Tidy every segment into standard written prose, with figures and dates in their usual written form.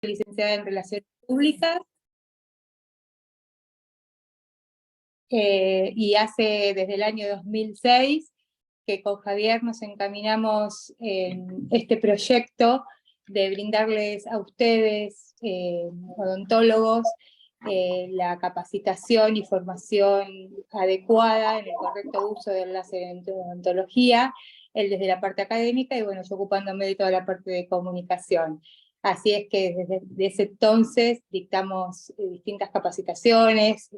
licenciada en Relaciones Públicas, y hace desde el año 2006 que con Javier nos encaminamos en este proyecto de brindarles a ustedes, odontólogos, la capacitación y formación adecuada en el correcto uso del láser en odontología, él desde la parte académica y bueno, yo ocupándome de toda la parte de comunicación. Así es que desde ese entonces dictamos distintas capacitaciones,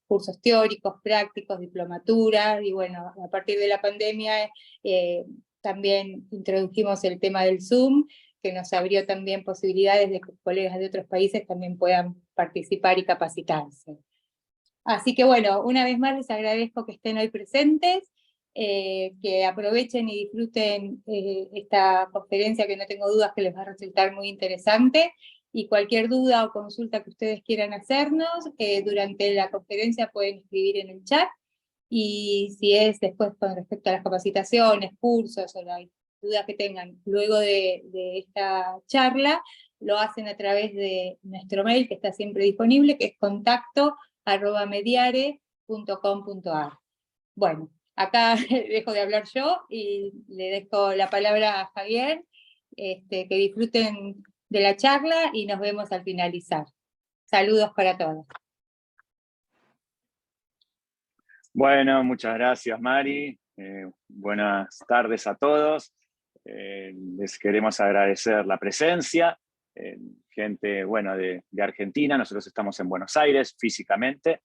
cursos teóricos, prácticos, diplomaturas, y bueno, a partir de la pandemia también introdujimos el tema del Zoom, que nos abrió también posibilidades de que colegas de otros países también puedan participar y capacitarse. Así que bueno, una vez más les agradezco que estén hoy presentes, que aprovechen y disfruten esta conferencia que no tengo dudas que les va a resultar muy interesante, y cualquier duda o consulta que ustedes quieran hacernos, durante la conferencia pueden escribir en el chat, y si es después con respecto a las capacitaciones, cursos o la duda que tengan luego de esta charla, lo hacen a través de nuestro mail que está siempre disponible, que es contacto@mediare.com.ar. Bueno, acá dejo de hablar yo y le dejo la palabra a Javier, que disfruten de la charla y nos vemos al finalizar. Saludos para todos. Bueno, muchas gracias, Mari. Buenas tardes a todos. Les queremos agradecer la presencia. Gente, bueno, de Argentina. Nosotros estamos en Buenos Aires físicamente,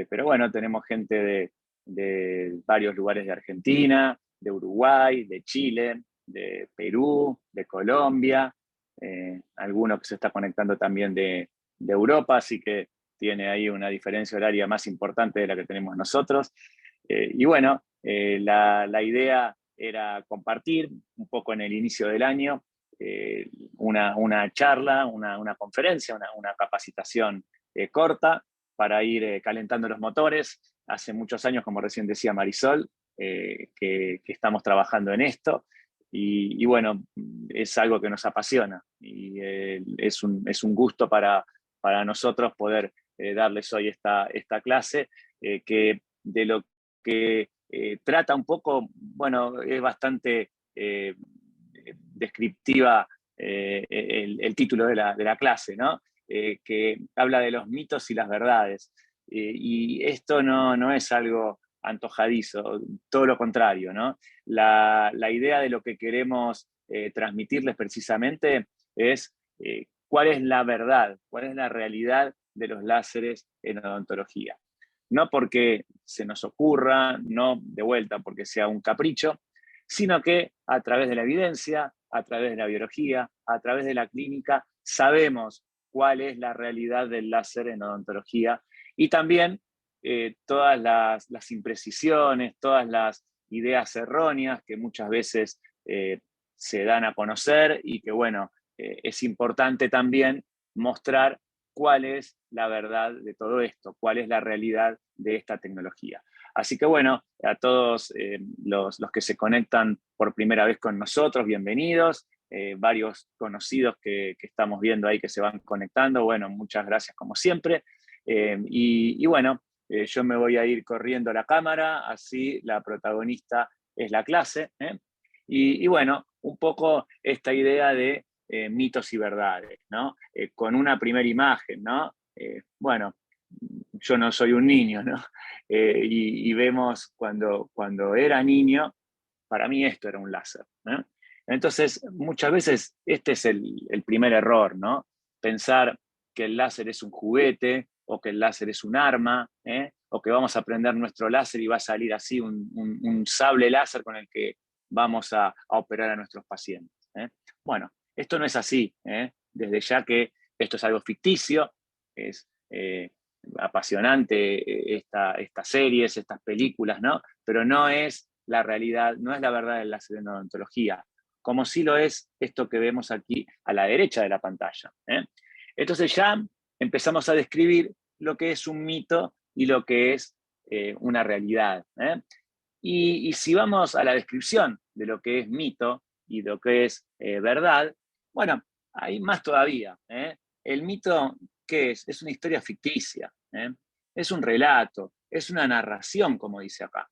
pero bueno, tenemos gente de varios lugares de Argentina, de Uruguay, de Chile, de Perú, de Colombia, alguno que se está conectando también de Europa, así que tiene ahí una diferencia horaria más importante de la que tenemos nosotros. Y bueno, la idea era compartir un poco en el inicio del año una charla, una conferencia, una capacitación corta para ir calentando los motores. Hace muchos años, como recién decía Marisol, que estamos trabajando en esto. Y bueno, es algo que nos apasiona y es un gusto para nosotros poder darles hoy esta clase, que de lo que trata un poco, bueno, es bastante descriptiva el título de la clase, ¿no? Que habla de los mitos y las verdades. Y esto no es algo antojadizo, todo lo contrario, ¿no? La idea de lo que queremos transmitirles precisamente es cuál es la verdad, cuál es la realidad de los láseres en odontología. No porque se nos ocurra, no de vuelta porque sea un capricho, sino que a través de la evidencia, a través de la biología, a través de la clínica, sabemos cuál es la realidad del láser en odontología, y también todas las imprecisiones, todas las ideas erróneas que muchas veces se dan a conocer, y que bueno, es importante también mostrar cuál es la verdad de todo esto, cuál es la realidad de esta tecnología. Así que bueno, a todos los que se conectan por primera vez con nosotros, bienvenidos. Varios conocidos que estamos viendo ahí que se van conectando, bueno, muchas gracias como siempre. Y bueno, yo me voy a ir corriendo la cámara, así la protagonista es la clase. Y bueno, un poco esta idea de mitos y verdades, ¿no? Con una primera imagen, ¿no? Bueno, yo no soy un niño, ¿no? Y vemos cuando era niño, para mí esto era un láser, ¿no? Entonces, muchas veces este es el primer error, ¿no? Pensar que el láser es un juguete, o que el láser es un arma, o que vamos a prender nuestro láser y va a salir así un sable láser con el que vamos a operar a nuestros pacientes. Bueno, esto no es así, desde ya que esto es algo ficticio, es apasionante estas series, estas películas, ¿no? Pero no es la realidad, no es la verdad del láser en odontología, como sí lo es esto que vemos aquí a la derecha de la pantalla. Entonces ya empezamos a describir lo que es un mito y lo que es una realidad. Y si vamos a la descripción de lo que es mito y lo que es verdad, bueno, hay más todavía. El mito, ¿qué es? Es una historia ficticia, es un relato, es una narración, como dice acá.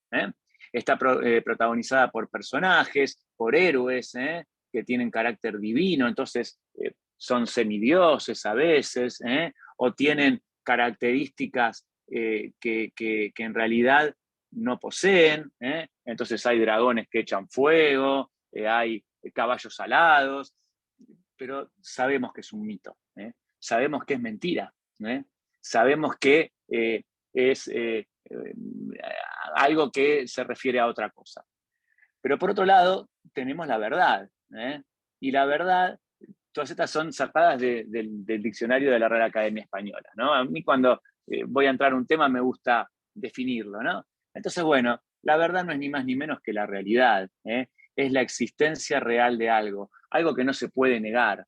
Está protagonizada por personajes, por héroes, que tienen carácter divino, entonces son semidioses a veces, o tienen características que en realidad no poseen, entonces hay dragones que echan fuego, hay caballos alados, pero sabemos que es un mito, sabemos que es mentira, sabemos que es algo que se refiere a otra cosa. Pero por otro lado, tenemos la verdad, y la verdad, todas estas son sacadas del diccionario de la Real Academia Española, ¿no? A mí cuando voy a entrar a un tema me gusta definirlo, ¿no? Entonces, bueno, la verdad no es ni más ni menos que la realidad, es la existencia real de algo, algo que no se puede negar,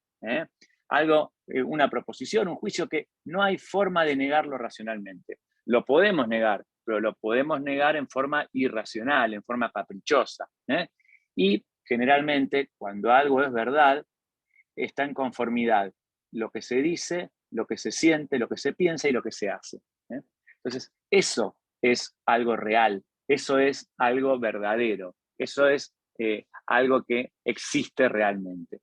algo, una proposición, un juicio que no hay forma de negarlo racionalmente. Lo podemos negar, pero lo podemos negar en forma irracional, en forma caprichosa. Y generalmente, cuando algo es verdad, está en conformidad lo que se dice, lo que se siente, lo que se piensa y lo que se hace. Entonces, eso es algo real, eso es algo verdadero, eso es algo que existe realmente.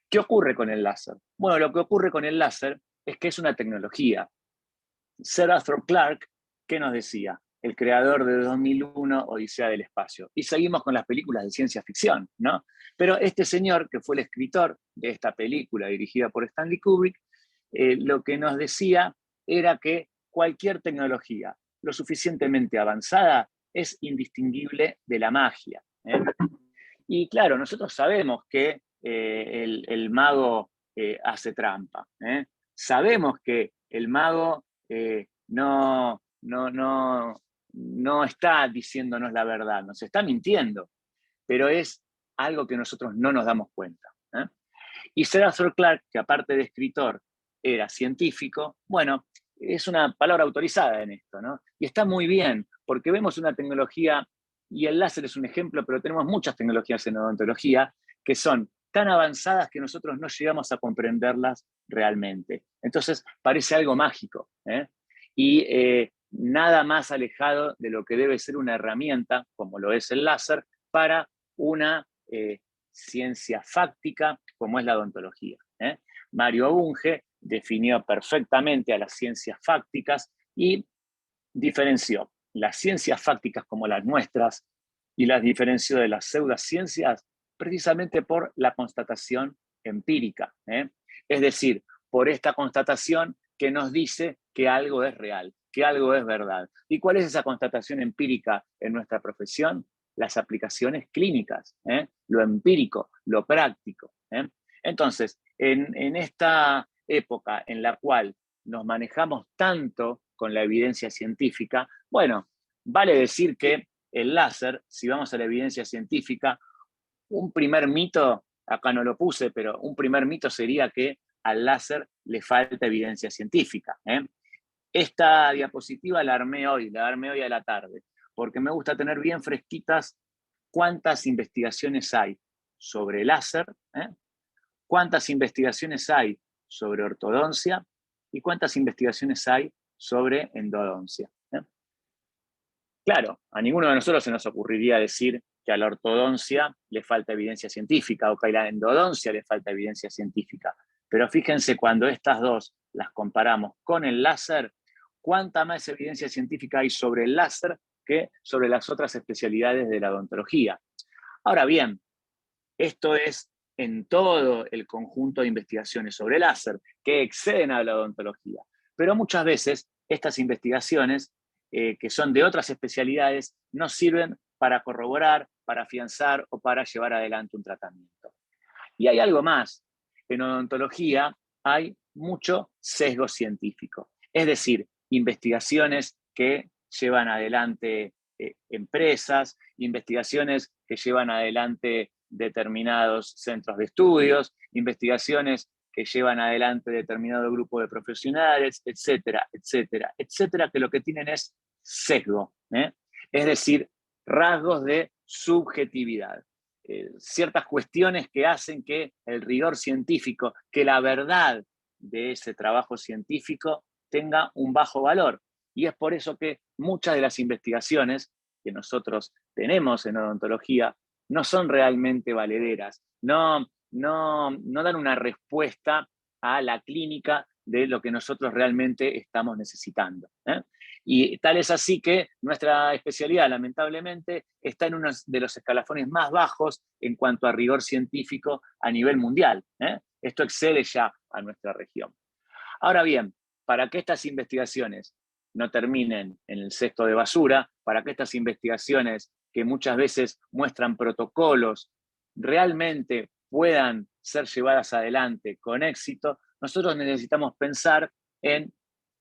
¿Qué ocurre con el láser? Bueno, lo que ocurre con el láser es que es una tecnología. Sir Arthur Clarke, ¿qué nos decía? El creador de 2001, Odisea del Espacio. Y seguimos con las películas de ciencia ficción, ¿no? Pero este señor, que fue el escritor de esta película dirigida por Stanley Kubrick, lo que nos decía era que cualquier tecnología lo suficientemente avanzada es indistinguible de la magia. Y claro, nosotros sabemos que el mago hace trampa. Sabemos que el mago no está diciéndonos la verdad, nos está mintiendo, pero es algo que nosotros no nos damos cuenta. Y Sir Arthur Clarke, que aparte de escritor era científico, bueno, es una palabra autorizada en esto, ¿no? Y está muy bien, porque vemos una tecnología, y el láser es un ejemplo, pero tenemos muchas tecnologías en odontología que son tan avanzadas que nosotros no llegamos a comprenderlas realmente. Entonces, parece algo mágico, y nada más alejado de lo que debe ser una herramienta, como lo es el láser, para una ciencia fáctica como es la odontología. Mario Bunge definió perfectamente a las ciencias fácticas y diferenció las ciencias fácticas como las nuestras y las diferenció de las pseudociencias precisamente por la constatación empírica. Es decir, por esta constatación que nos dice que algo es real, que algo es verdad. ¿Y cuál es esa constatación empírica en nuestra profesión? Las aplicaciones clínicas, lo empírico, lo práctico. Entonces, en esta época en la cual nos manejamos tanto con la evidencia científica, bueno, vale decir que el láser, si vamos a la evidencia científica, un primer mito, acá no lo puse, pero un primer mito sería que al láser le falta evidencia científica. Esta diapositiva la armé hoy a la tarde, porque me gusta tener bien fresquitas cuántas investigaciones hay sobre láser, cuántas investigaciones hay sobre ortodoncia y cuántas investigaciones hay sobre endodoncia. Claro, a ninguno de nosotros se nos ocurriría decir que a la ortodoncia le falta evidencia científica o que a la endodoncia le falta evidencia científica. Pero fíjense, cuando estas dos las comparamos con el láser, cuánta más evidencia científica hay sobre el láser que sobre las otras especialidades de la odontología. Ahora bien, esto es en todo el conjunto de investigaciones sobre láser que exceden a la odontología. Pero muchas veces estas investigaciones, que son de otras especialidades, no sirven para corroborar, para afianzar o para llevar adelante un tratamiento. Y hay algo más. En odontología hay mucho sesgo científico. Es decir, investigaciones que llevan adelante empresas, investigaciones que llevan adelante determinados centros de estudios, investigaciones que llevan adelante determinado grupo de profesionales, etcétera, etcétera, etcétera, que lo que tienen es sesgo, es decir, rasgos de subjetividad. ciertas cuestiones que hacen que el rigor científico, que la verdad de ese trabajo científico tenga un bajo valor. Y es por eso que muchas de las investigaciones que nosotros tenemos en odontología no son realmente valederas, no dan una respuesta a la clínica de lo que nosotros realmente estamos necesitando. Y tal es así que nuestra especialidad, lamentablemente, está en uno de los escalafones más bajos en cuanto a rigor científico a nivel mundial. Esto excede ya a nuestra región. Ahora bien, para que estas investigaciones no terminen en el cesto de basura, para que estas investigaciones que muchas veces muestran protocolos realmente puedan ser llevadas adelante con éxito, nosotros necesitamos pensar en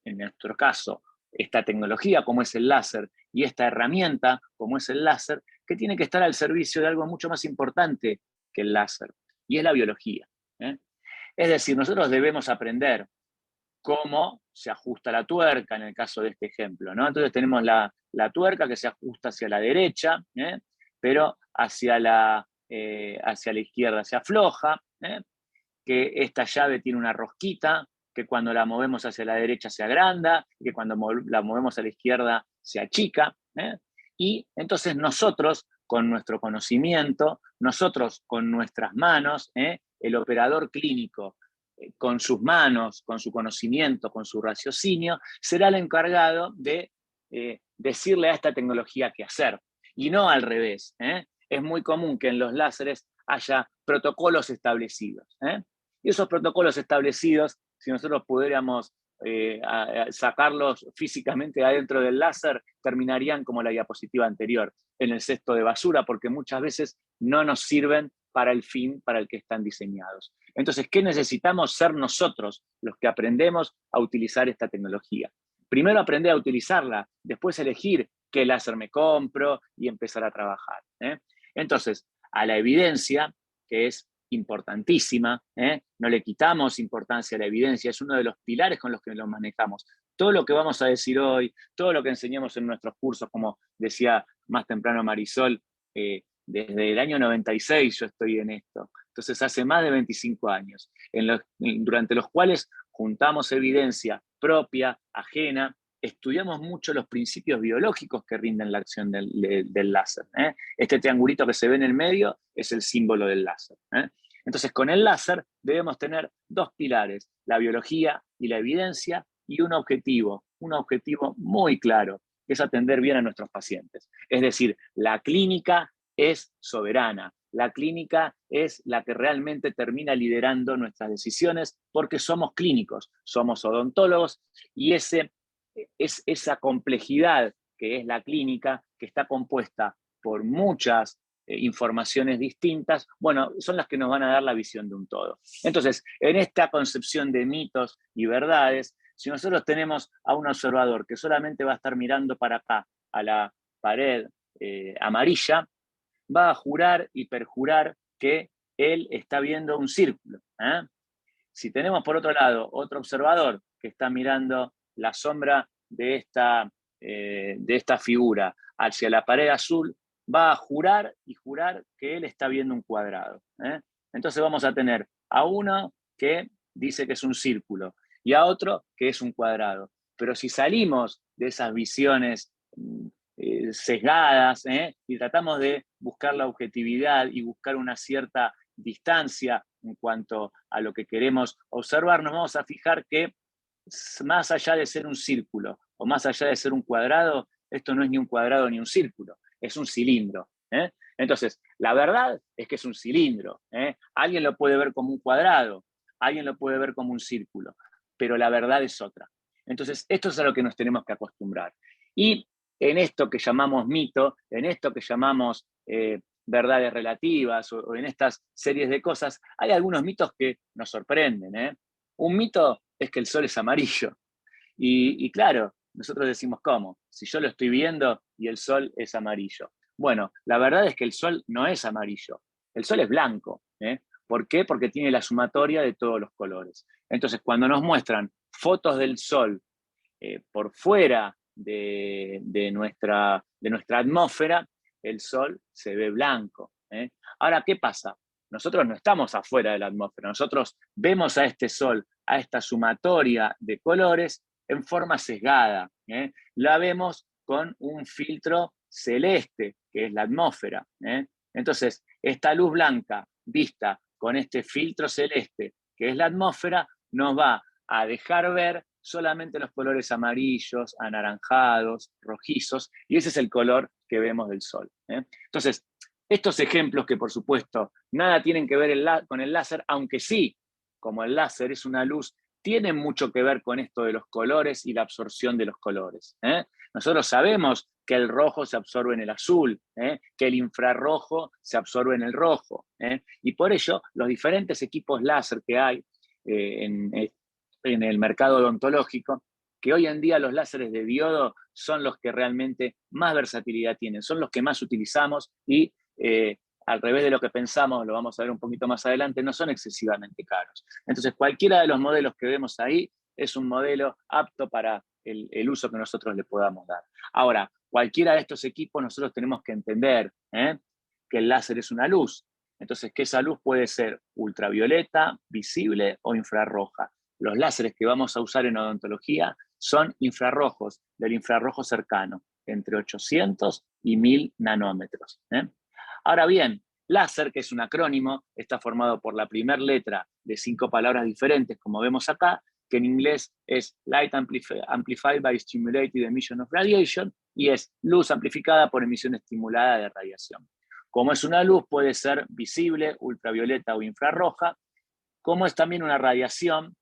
nuestro caso, esta tecnología como es el láser y esta herramienta como es el láser, que tiene que estar al servicio de algo mucho más importante que el láser, y es la biología. Es decir, nosotros debemos aprender cómo se ajusta la tuerca en el caso de este ejemplo, ¿no? Entonces tenemos la tuerca que se ajusta hacia la derecha, pero hacia la izquierda se afloja, que esta llave tiene una rosquita, que cuando la movemos hacia la derecha se agranda, que cuando la movemos a la izquierda se achica. Y entonces nosotros, con nuestro conocimiento, nosotros con nuestras manos, el operador clínico, con sus manos, con su conocimiento, con su raciocinio, será el encargado de decirle a esta tecnología qué hacer. Y no al revés. Es muy común que en los láseres haya protocolos establecidos. Y esos protocolos establecidos, si nosotros pudiéramos sacarlos físicamente adentro del láser, terminarían como la diapositiva anterior, en el cesto de basura, porque muchas veces no nos sirven para el fin para el que están diseñados. Entonces, ¿qué necesitamos? Ser nosotros los que aprendemos a utilizar esta tecnología. Primero aprender a utilizarla, después elegir qué láser me compro y empezar a trabajar. Entonces, a la evidencia, que es importantísima, no le quitamos importancia a la evidencia, es uno de los pilares con los que nos manejamos. Todo lo que vamos a decir hoy, todo lo que enseñamos en nuestros cursos, como decía más temprano Marisol, desde el año 96 yo estoy en esto, entonces hace más de 25 años, durante los cuales juntamos evidencia propia, ajena, estudiamos mucho los principios biológicos que rinden la acción del láser. Este triangulito que se ve en el medio es el símbolo del láser. Entonces, con el láser debemos tener dos pilares, la biología y la evidencia, y un objetivo muy claro, que es atender bien a nuestros pacientes. Es decir, la clínica es soberana, la clínica es la que realmente termina liderando nuestras decisiones porque somos clínicos, somos odontólogos, y esa complejidad que es la clínica, que está compuesta por muchas informaciones distintas, bueno, son las que nos van a dar la visión de un todo. Entonces, en esta concepción de mitos y verdades, si nosotros tenemos a un observador que solamente va a estar mirando para acá, a la pared amarilla, va a jurar y perjurar que él está viendo un círculo. Si tenemos por otro lado otro observador que está mirando la sombra de esta figura hacia la pared azul, va a jurar y jurar que él está viendo un cuadrado. Entonces vamos a tener a uno que dice que es un círculo y a otro que es un cuadrado. Pero si salimos de esas visiones sesgadas y tratamos de buscar la objetividad y buscar una cierta distancia en cuanto a lo que queremos observar, nos vamos a fijar que más allá de ser un círculo o más allá de ser un cuadrado, esto no es ni un cuadrado ni un círculo, es un cilindro. Entonces, la verdad es que es un cilindro. Alguien lo puede ver como un cuadrado, alguien lo puede ver como un círculo, pero la verdad es otra. Entonces, esto es a lo que nos tenemos que acostumbrar. Y en esto que llamamos mito, en esto que llamamos verdades relativas o en estas series de cosas, hay algunos mitos que nos sorprenden. Un mito es que el sol es amarillo. Y claro, nosotros decimos, ¿cómo? Si yo lo estoy viendo y el sol es amarillo. Bueno, la verdad es que el sol no es amarillo, el sol es blanco. ¿Por qué? Porque tiene la sumatoria de todos los colores. Entonces, cuando nos muestran fotos del sol por fuera de nuestra atmósfera, el sol se ve blanco. Ahora, ¿qué pasa? Nosotros no estamos afuera de la atmósfera, nosotros vemos a este Sol, a esta sumatoria de colores en forma sesgada. La vemos con un filtro celeste, que es la atmósfera. Entonces, esta luz blanca vista con este filtro celeste, que es la atmósfera, nos va a dejar ver solamente los colores amarillos, anaranjados, rojizos, y ese es el color que vemos del Sol. Entonces, estos ejemplos que por supuesto nada tienen que ver con el láser, aunque sí, como el láser es una luz, tienen mucho que ver con esto de los colores y la absorción de los colores. Nosotros sabemos que el rojo se absorbe en el azul, que el infrarrojo se absorbe en el rojo. Y por ello, los diferentes equipos láser que hay en el mercado odontológico, que hoy en día los láseres de diodo son los que realmente más versatilidad tienen, son los que más utilizamos y al revés de lo que pensamos, lo vamos a ver un poquito más adelante, no son excesivamente caros. Entonces, cualquiera de los modelos que vemos ahí es un modelo apto para el uso que nosotros le podamos dar. Ahora, cualquiera de estos equipos nosotros tenemos que entender que el láser es una luz. Entonces, que esa luz puede ser ultravioleta, visible o infrarroja. Los láseres que vamos a usar en odontología son infrarrojos, del infrarrojo cercano, entre 800 y 1000 nanómetros. Ahora bien, láser, que es un acrónimo, está formado por la primera letra de 5 palabras diferentes, como vemos acá, que en inglés es Light Amplified by Stimulated Emission of Radiation, y es luz amplificada por emisión estimulada de radiación. Como es una luz, puede ser visible, ultravioleta o infrarroja. Como es también una radiación,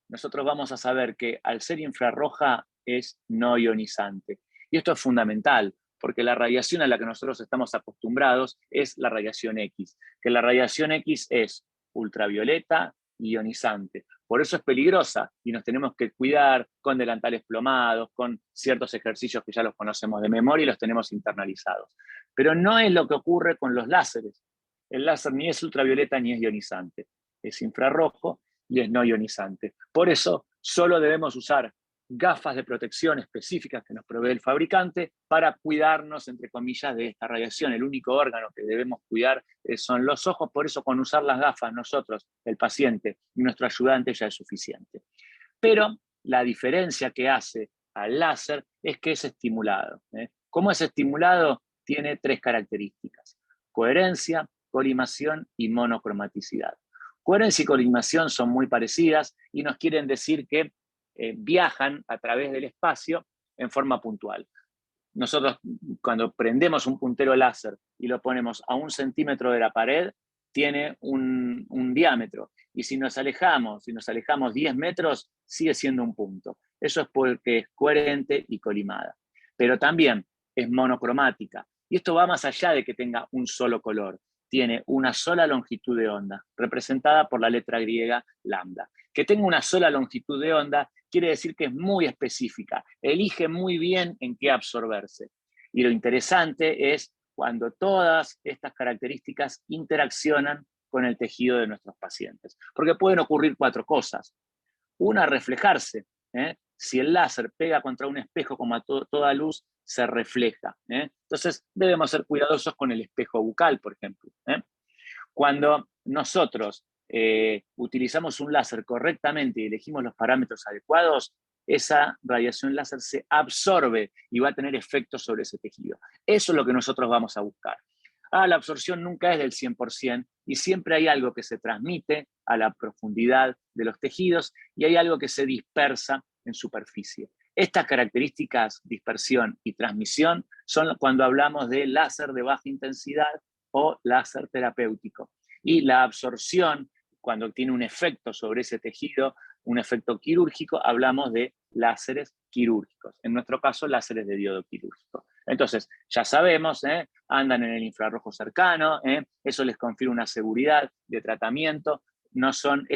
nosotros vamos a saber que al ser infrarroja es no ionizante. Y esto es fundamental, porque la radiación a la que nosotros estamos acostumbrados es la radiación X, que la radiación X es ultravioleta y ionizante. Por eso es peligrosa y nos tenemos que cuidar con delantales plomados, con ciertos ejercicios que ya los conocemos de memoria y los tenemos internalizados. Pero no es lo que ocurre con los láseres. El láser ni es ultravioleta ni es ionizante. Es infrarrojo y es no ionizante. Por eso solo debemos usar gafas de protección específicas que nos provee el fabricante para cuidarnos, entre comillas, de esta radiación. El único órgano que debemos cuidar son los ojos, por eso con usar las gafas nosotros, el paciente y nuestro ayudante ya es suficiente. Pero la diferencia que hace al láser es que es estimulado. ¿Cómo es estimulado? Tiene 3 características: coherencia, colimación y monocromaticidad. Coherencia y colimación son muy parecidas y nos quieren decir que viajan a través del espacio en forma puntual. Nosotros, cuando prendemos un puntero láser y lo ponemos a 1 centímetro de la pared, tiene un diámetro. Y si nos alejamos 10 metros, sigue siendo un punto. Eso es porque es coherente y colimada. Pero también es monocromática. Y esto va más allá de que tenga un solo color. Tiene una sola longitud de onda, representada por la letra griega lambda. Que tenga una sola longitud de onda quiere decir que es muy específica, elige muy bien en qué absorberse. Y lo interesante es cuando todas estas características interaccionan con el tejido de nuestros pacientes. Porque pueden ocurrir 4 cosas. Una, reflejarse. Si el láser pega contra un espejo, como a toda luz, se refleja. Entonces debemos ser cuidadosos con el espejo bucal, por ejemplo. Cuando nosotros utilizamos un láser correctamente y elegimos los parámetros adecuados, esa radiación láser se absorbe y va a tener efectos sobre ese tejido. Eso es lo que nosotros vamos a buscar. La absorción nunca es del 100% y siempre hay algo que se transmite a la profundidad de los tejidos y hay algo que se dispersa en superficie. Estas características, dispersión y transmisión, son cuando hablamos de láser de baja intensidad o láser terapéutico. Y la absorción, cuando tiene un efecto sobre ese tejido, un efecto quirúrgico, hablamos de láseres quirúrgicos. En nuestro caso, láseres de diodo quirúrgico. Entonces, ya sabemos, andan en el infrarrojo cercano, eso les confiere una seguridad de tratamiento. No son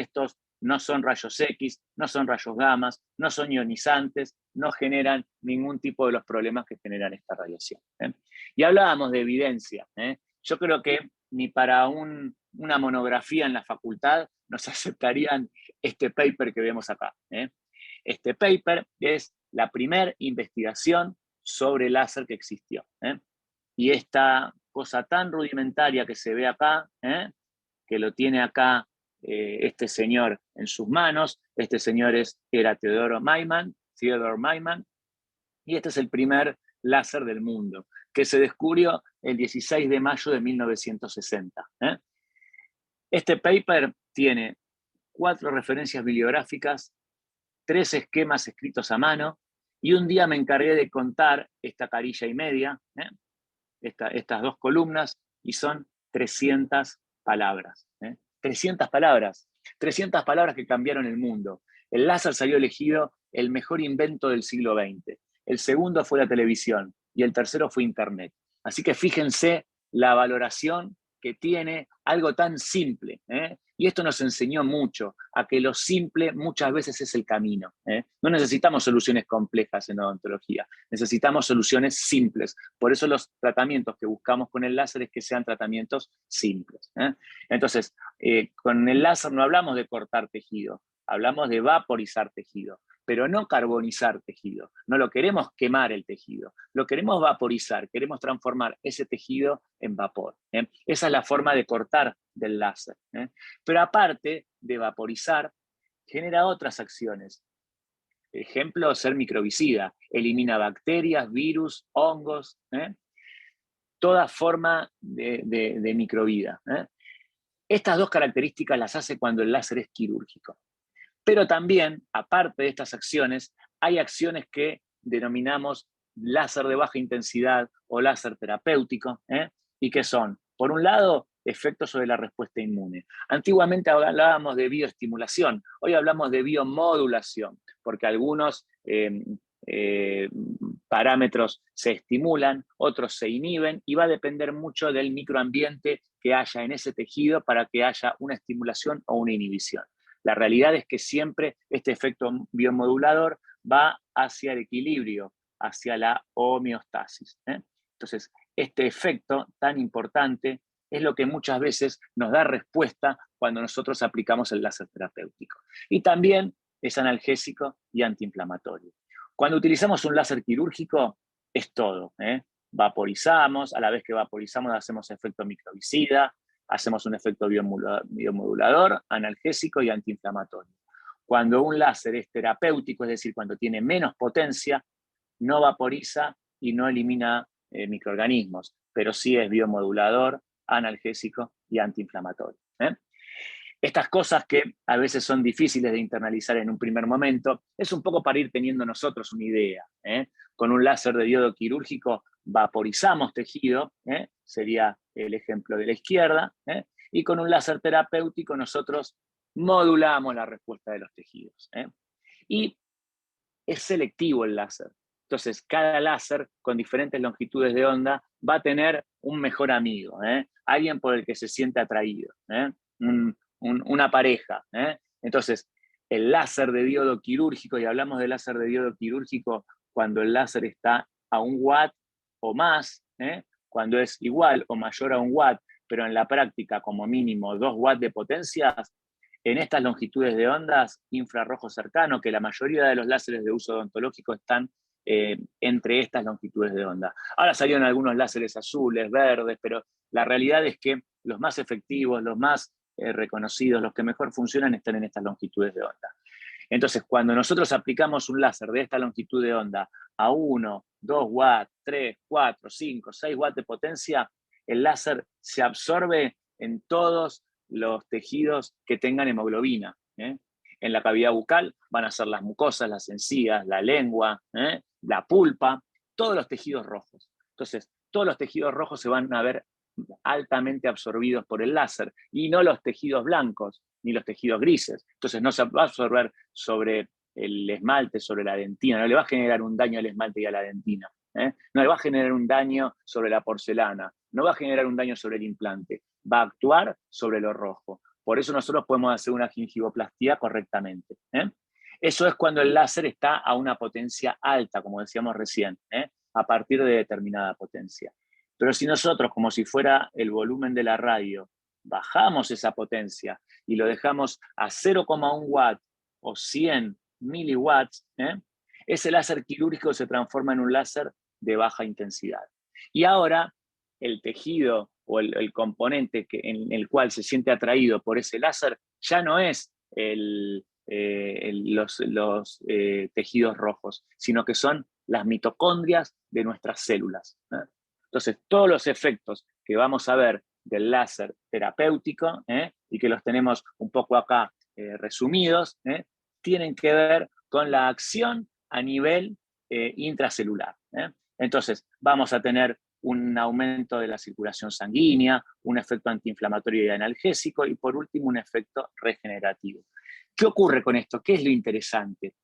rayos X, no son rayos gamma, no son ionizantes, no generan ningún tipo de los problemas que generan esta radiación. Y hablábamos de evidencia. Yo creo que ni para una monografía en la facultad nos aceptarían este paper que vemos acá. Este paper es la primera investigación sobre láser que existió. Y esta cosa tan rudimentaria que se ve acá, que lo tiene acá este señor en sus manos. Este señor era Theodore Maiman, y este es el primer láser del mundo, que se descubrió el 16 de mayo de 1960. Este paper tiene 4 referencias bibliográficas, 3 esquemas escritos a mano, y un día me encargué de contar esta carilla y media, estas 2 columnas, y son 300 palabras. 300 palabras. 300 palabras que cambiaron el mundo. El láser salió elegido el mejor invento del siglo XX. El segundo fue la televisión y el tercero fue Internet. Así que fíjense la valoración que tiene algo tan simple. Y esto nos enseñó mucho, a que lo simple muchas veces es el camino. No necesitamos soluciones complejas en odontología, necesitamos soluciones simples. Por eso los tratamientos que buscamos con el láser es que sean tratamientos simples. Entonces, con el láser no hablamos de cortar tejido, hablamos de vaporizar tejido, pero no carbonizar tejido. No lo queremos quemar el tejido, lo queremos vaporizar, queremos transformar ese tejido en vapor. Esa es la forma de cortar del láser. Pero aparte de vaporizar, genera otras acciones. Ejemplo, ser microbicida. Elimina bacterias, virus, hongos, toda forma de microvida. Estas 2 características las hace cuando el láser es quirúrgico. Pero también, aparte de estas acciones, hay acciones que denominamos láser de baja intensidad o láser terapéutico, y que son, por un lado, efectos sobre la respuesta inmune. Antiguamente hablábamos de bioestimulación, hoy hablamos de biomodulación, porque algunos parámetros se estimulan, otros se inhiben, y va a depender mucho del microambiente que haya en ese tejido para que haya una estimulación o una inhibición. La realidad es que siempre este efecto biomodulador va hacia el equilibrio, hacia la homeostasis. Entonces, este efecto tan importante es lo que muchas veces nos da respuesta cuando nosotros aplicamos el láser terapéutico. Y también es analgésico y antiinflamatorio. Cuando utilizamos un láser quirúrgico, es todo. Vaporizamos, a la vez que vaporizamos hacemos efecto microbicida, hacemos un efecto biomodulador, analgésico y antiinflamatorio. Cuando un láser es terapéutico, es decir, cuando tiene menos potencia, no vaporiza y no elimina microorganismos, pero sí es biomodulador, analgésico y antiinflamatorio. Estas cosas que a veces son difíciles de internalizar en un primer momento, es un poco para ir teniendo nosotros una idea. Con un láser de diodo quirúrgico vaporizamos tejido, sería el ejemplo de la izquierda, y con un láser terapéutico nosotros modulamos la respuesta de los tejidos. Y es selectivo el láser. Entonces, cada láser con diferentes longitudes de onda va a tener un mejor amigo, alguien por el que se siente atraído, una pareja. Entonces, el láser de diodo quirúrgico, y hablamos de láser de diodo quirúrgico cuando el láser está a 1 watt o más, cuando es igual o mayor a 1 watt, pero en la práctica como mínimo 2 watts de potencia, en estas longitudes de ondas, infrarrojo cercano, que la mayoría de los láseres de uso odontológico están entre estas longitudes de onda. Ahora salieron algunos láseres azules, verdes, pero la realidad es que los más efectivos, los más reconocidos, los que mejor funcionan están en estas longitudes de onda. Entonces, cuando nosotros aplicamos un láser de esta longitud de onda a 1, 2 watts, 3, 4, 5, 6 watts de potencia, el láser se absorbe en todos los tejidos que tengan hemoglobina. En la cavidad bucal van a ser las mucosas, las encías, la lengua, la pulpa, todos los tejidos rojos. Entonces, todos los tejidos rojos se van a ver altamente absorbidos por el láser, y no los tejidos blancos ni los tejidos grises. Entonces no se va a absorber sobre el esmalte, sobre la dentina, no le va a generar un daño al esmalte y a la dentina, no le va a generar un daño sobre la porcelana, no va a generar un daño sobre el implante, va a actuar sobre lo rojo. Por eso nosotros podemos hacer una gingivoplastía correctamente. Eso es cuando el láser está a una potencia alta, como decíamos recién, a partir de determinada potencia. Pero si nosotros, como si fuera el volumen de la radio, bajamos esa potencia y lo dejamos a 0,1 watt o 100 miliwatts, ese láser quirúrgico se transforma en un láser de baja intensidad. Y ahora el tejido o el componente en el cual se siente atraído por ese láser ya no es los tejidos rojos, sino que son las mitocondrias de nuestras células. Entonces, todos los efectos que vamos a ver del láser terapéutico, y que los tenemos un poco acá resumidos, tienen que ver con la acción a nivel intracelular. Entonces, vamos a tener un aumento de la circulación sanguínea, un efecto antiinflamatorio y analgésico, y por último, un efecto regenerativo. ¿Qué ocurre con esto? ¿Qué es lo interesante?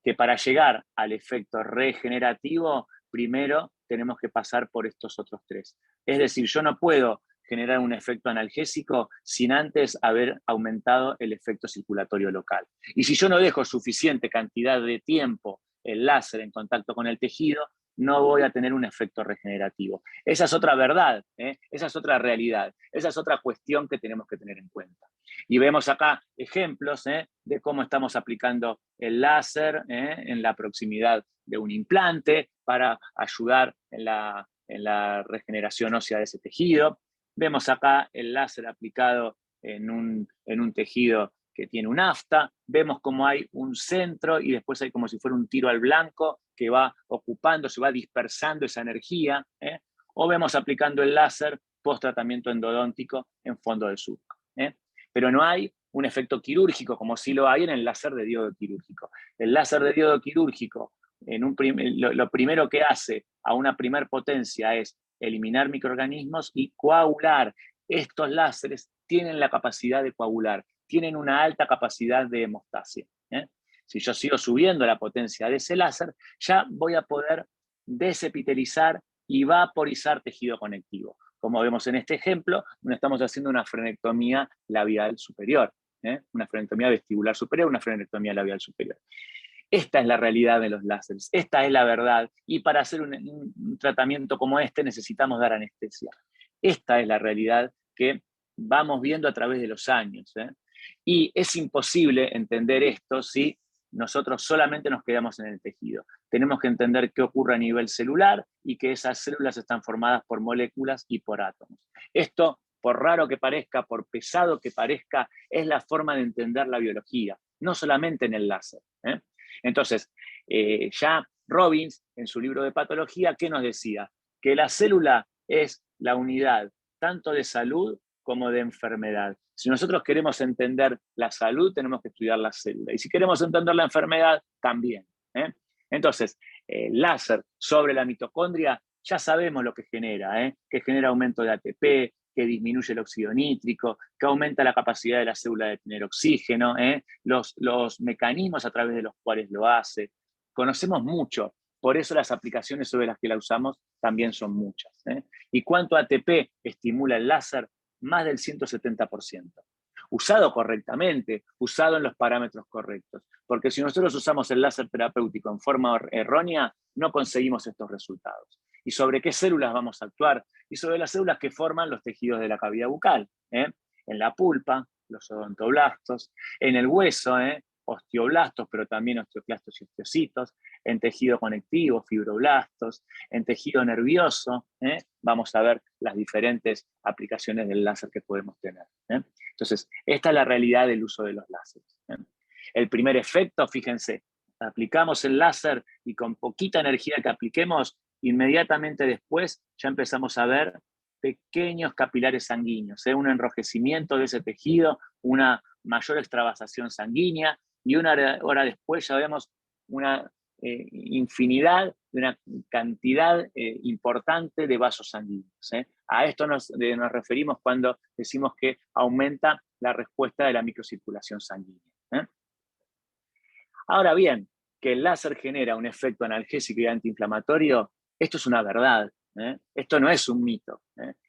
Que para llegar al efecto regenerativo, primero tenemos que pasar por estos otros tres. Es decir, yo no puedo generar un efecto analgésico sin antes haber aumentado el efecto circulatorio local. Y si yo no dejo suficiente cantidad de tiempo el láser en contacto con el tejido, no voy a tener un efecto regenerativo. Esa es otra verdad, esa es otra realidad, esa es otra cuestión que tenemos que tener en cuenta. Y vemos acá ejemplos de cómo estamos aplicando el láser en la proximidad de un implante para ayudar en la regeneración ósea de ese tejido. Vemos acá el láser aplicado en un tejido que tiene un afta, vemos cómo hay un centro y después hay como si fuera un tiro al blanco que va ocupando, se va dispersando esa energía, o vemos aplicando el láser post tratamiento endodóntico en fondo de surco. Pero no hay un efecto quirúrgico como sí lo hay en el láser de diodo quirúrgico. El láser de diodo quirúrgico, lo primero que hace a una primer potencia es eliminar microorganismos y coagular. Estos láseres tienen la capacidad de coagular, tienen una alta capacidad de hemostasia. Si yo sigo subiendo la potencia de ese láser, ya voy a poder desepitelizar y vaporizar tejido conectivo. Como vemos en este ejemplo, estamos haciendo una frenectomía labial superior, una frenectomía vestibular superior, una frenectomía labial superior. Esta es la realidad de los láseres, esta es la verdad, y para hacer un tratamiento como este necesitamos dar anestesia. Esta es la realidad que vamos viendo a través de los años. Y es imposible entender esto si nosotros solamente nos quedamos en el tejido. Tenemos que entender qué ocurre a nivel celular y que esas células están formadas por moléculas y por átomos. Esto, por raro que parezca, por pesado que parezca, es la forma de entender la biología, no solamente en el láser. Entonces, ya Robbins, en su libro de patología, ¿qué nos decía? Que la célula es la unidad tanto de salud como de enfermedad. Si nosotros queremos entender la salud, tenemos que estudiar la célula. Y si queremos entender la enfermedad, también. Entonces, el láser sobre la mitocondria, ya sabemos lo que genera aumento de ATP, que disminuye el óxido nítrico, que aumenta la capacidad de la célula de tener oxígeno, los mecanismos a través de los cuales lo hace. Conocemos mucho, por eso las aplicaciones sobre las que la usamos también son muchas. ¿Y cuánto ATP estimula el láser? Más del 170%. Usado correctamente, usado en los parámetros correctos. Porque si nosotros usamos el láser terapéutico en forma errónea, no conseguimos estos resultados. ¿Y sobre qué células vamos a actuar? Y sobre las células que forman los tejidos de la cavidad bucal. En la pulpa, los odontoblastos, en el hueso, osteoblastos, pero también osteoclastos y osteocitos, en tejido conectivo, fibroblastos, en tejido nervioso, vamos a ver las diferentes aplicaciones del láser que podemos tener. Entonces, esta es la realidad del uso de los láseres. El primer efecto, fíjense, aplicamos el láser y con poquita energía que apliquemos, inmediatamente después ya empezamos a ver pequeños capilares sanguíneos, un enrojecimiento de ese tejido, una mayor extravasación sanguínea, y una hora después ya vemos una infinidad, una cantidad importante de vasos sanguíneos. A esto nos referimos cuando decimos que aumenta la respuesta de la microcirculación sanguínea. Ahora bien, que el láser genera un efecto analgésico y antiinflamatorio, esto es una verdad, esto no es un mito.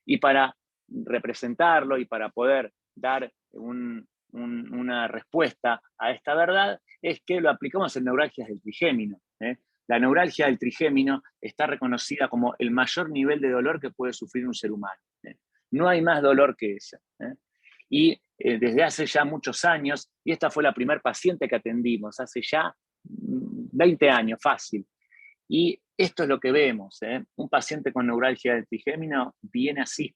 Y para representarlo y para poder dar una respuesta a esta verdad, es que lo aplicamos en neuralgias del trigémino. La neuralgia del trigémino está reconocida como el mayor nivel de dolor que puede sufrir un ser humano. No hay más dolor que ese. Y desde hace ya muchos años, y esta fue la primer paciente que atendimos, hace ya 20 años, fácil. Y esto es lo que vemos. Un paciente con neuralgia del trigémino viene así,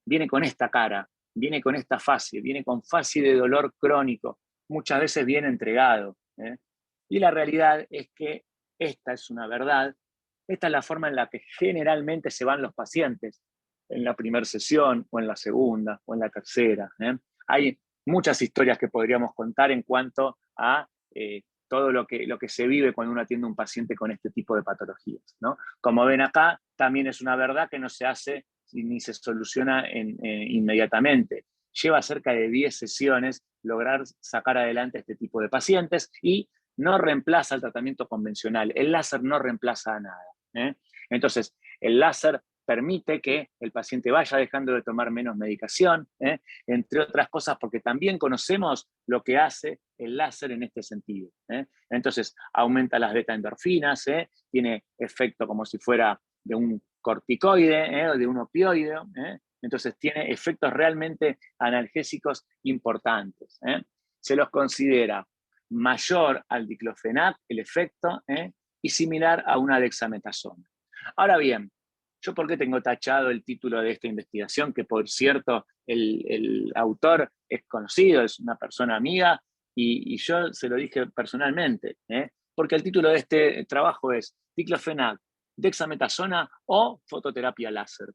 viene con esta cara, viene con esta fase, viene con fase de dolor crónico, muchas veces viene entregado. Y la realidad es que esta es una verdad, esta es la forma en la que generalmente se van los pacientes, en la primera sesión, o en la segunda, o en la tercera. Hay muchas historias que podríamos contar en cuanto a todo lo que se vive cuando uno atiende a un paciente con este tipo de patologías, ¿no? Como ven acá, también es una verdad que no se hace ni se soluciona inmediatamente. Lleva cerca de 10 sesiones lograr sacar adelante este tipo de pacientes y no reemplaza el tratamiento convencional. El láser no reemplaza a nada. Entonces, el láser permite que el paciente vaya dejando de tomar menos medicación, entre otras cosas porque también conocemos lo que hace el láser en este sentido. Entonces, aumenta las beta-endorfinas, tiene efecto como si fuera de un corticoide o de un opioide, entonces tiene efectos realmente analgésicos importantes. Se los considera mayor al diclofenac, el efecto, y similar a una dexametasona. Ahora bien, ¿yo por qué tengo tachado el título de esta investigación? Que por cierto, el autor es conocido, es una persona amiga, y yo se lo dije personalmente, porque el título de este trabajo es Diclofenac, dexametasona o fototerapia láser.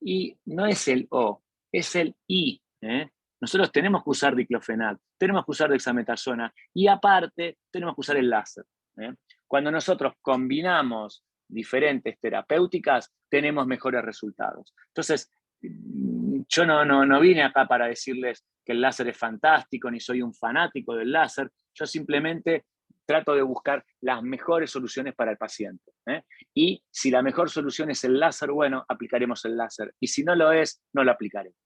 Y no es el O, es el I. Nosotros tenemos que usar diclofenac, tenemos que usar dexametasona y aparte tenemos que usar el láser. Cuando nosotros combinamos diferentes terapéuticas, tenemos mejores resultados. Entonces, yo no vine acá para decirles que el láser es fantástico, ni soy un fanático del láser, yo simplemente trato de buscar las mejores soluciones para el paciente. Y si la mejor solución es el láser, bueno, aplicaremos el láser. Y si no lo es, no lo aplicaremos.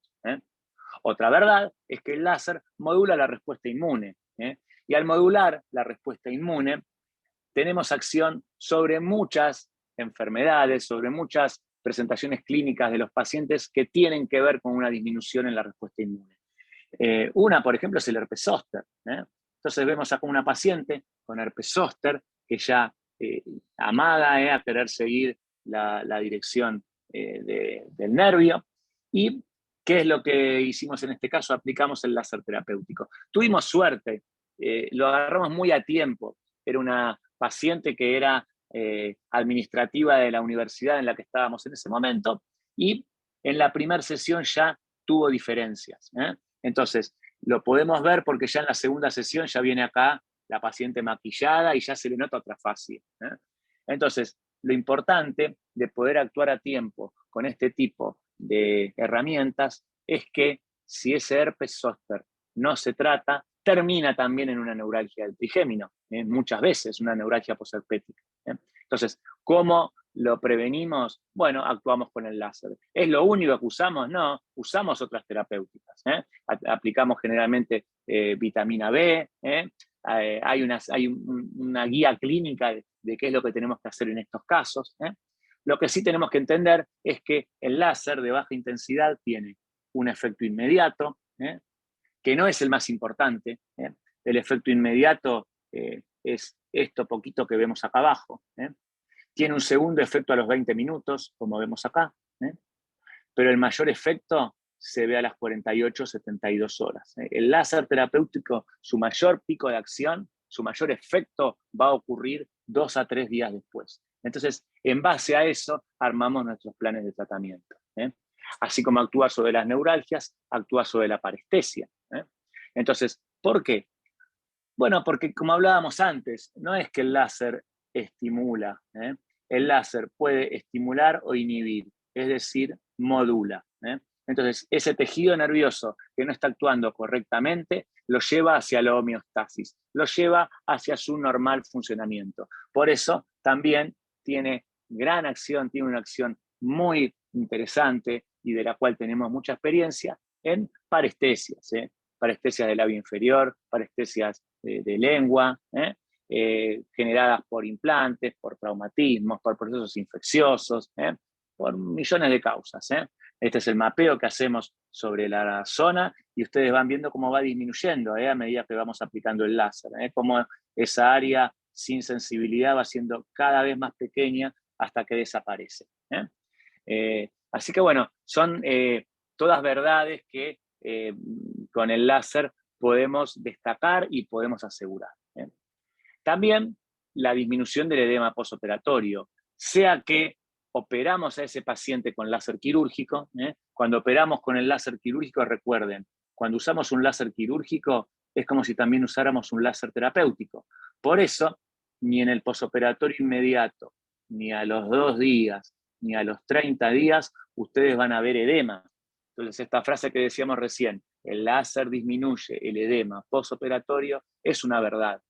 Otra verdad es que el láser modula la respuesta inmune. Y al modular la respuesta inmune, tenemos acción sobre muchas enfermedades, sobre muchas presentaciones clínicas de los pacientes que tienen que ver con una disminución en la respuesta inmune. Una, por ejemplo, es el herpes zóster. Entonces vemos acá una paciente con herpes zóster que ya amada a querer seguir la dirección del nervio. ¿Y qué es lo que hicimos en este caso? Aplicamos el láser terapéutico. Tuvimos suerte, lo agarramos muy a tiempo. Era una paciente que era administrativa de la universidad en la que estábamos en ese momento y en la primera sesión ya tuvo diferencias. Entonces, lo podemos ver porque ya en la segunda sesión ya viene acá la paciente maquillada y ya se le nota otra fase. Entonces, lo importante de poder actuar a tiempo con este tipo de herramientas es que si ese herpes zóster no se trata, termina también en una neuralgia del trigémino, muchas veces una neuralgia posherpética. Entonces, ¿cómo lo prevenimos? Bueno, actuamos con el láser. ¿Es lo único que usamos? No, usamos otras terapéuticas. Aplicamos generalmente vitamina B, hay una guía clínica de qué es lo que tenemos que hacer en estos casos. Lo que sí tenemos que entender es que el láser de baja intensidad tiene un efecto inmediato, que no es el más importante. El efecto inmediato es esto poquito que vemos acá abajo. Tiene un segundo efecto a los 20 minutos, como vemos acá, pero el mayor efecto se ve a las 48, 72 horas. El láser terapéutico, su mayor pico de acción, su mayor efecto va a ocurrir 2 a 3 días después. Entonces, en base a eso, armamos nuestros planes de tratamiento. Así como actúa sobre las neuralgias, actúa sobre la parestesia. Entonces, ¿por qué? Bueno, porque como hablábamos antes, no es que el láser estimula, el láser puede estimular o inhibir, es decir, modula. Entonces, ese tejido nervioso que no está actuando correctamente lo lleva hacia la homeostasis, lo lleva hacia su normal funcionamiento. Por eso también tiene gran acción, tiene una acción muy interesante y de la cual tenemos mucha experiencia en parestesias, parestesias del labio inferior, parestesias de lengua, generadas por implantes, por traumatismos, por procesos infecciosos, por millones de causas. Este es el mapeo que hacemos sobre la zona y ustedes van viendo cómo va disminuyendo a medida que vamos aplicando el láser, cómo esa área sin sensibilidad va siendo cada vez más pequeña hasta que desaparece. Así que bueno, son todas verdades que con el láser podemos destacar y podemos asegurar. También la disminución del edema postoperatorio, sea que operamos a ese paciente con láser quirúrgico. Cuando operamos con el láser quirúrgico, recuerden, cuando usamos un láser quirúrgico es como si también usáramos un láser terapéutico. Por eso, ni en el postoperatorio inmediato, ni a los 2 días, ni a los 30 días, ustedes van a ver edema. Entonces, esta frase que decíamos recién, el láser disminuye el edema postoperatorio, es una verdad.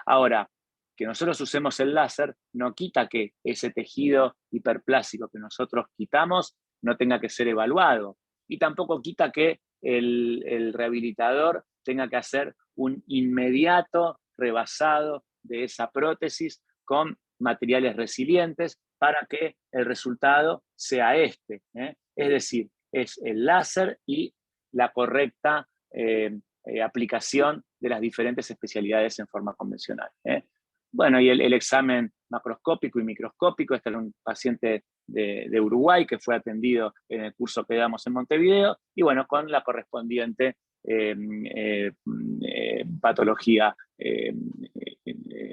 Ahora, que nosotros usemos el láser no quita que ese tejido hiperplásico que nosotros quitamos no tenga que ser evaluado. Y tampoco quita que el rehabilitador tenga que hacer un inmediato rebasado de esa prótesis con materiales resilientes para que el resultado sea este. Es decir, es el láser y la correcta aplicación de las diferentes especialidades en forma convencional. Bueno, y el examen macroscópico y microscópico, este era un paciente de Uruguay que fue atendido en el curso que damos en Montevideo, y bueno, con la correspondiente patología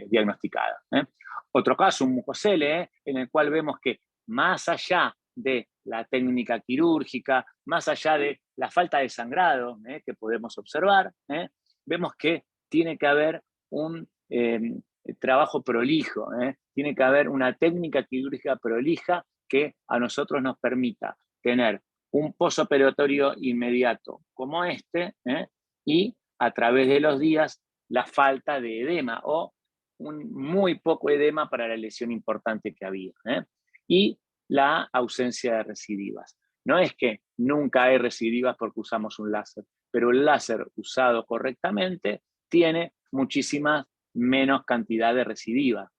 diagnosticada. Otro caso, un mucosele, en el cual vemos que más allá de la técnica quirúrgica, más allá de la falta de sangrado que podemos observar, vemos que tiene que haber un trabajo prolijo, tiene que haber una técnica quirúrgica prolija que a nosotros nos permita tener un postoperatorio inmediato como este, y a través de los días la falta de edema o un muy poco edema para la lesión importante que había. Y la ausencia de recidivas. No es que nunca hay recidivas porque usamos un láser, pero el láser usado correctamente tiene muchísima menos cantidad de recidivas.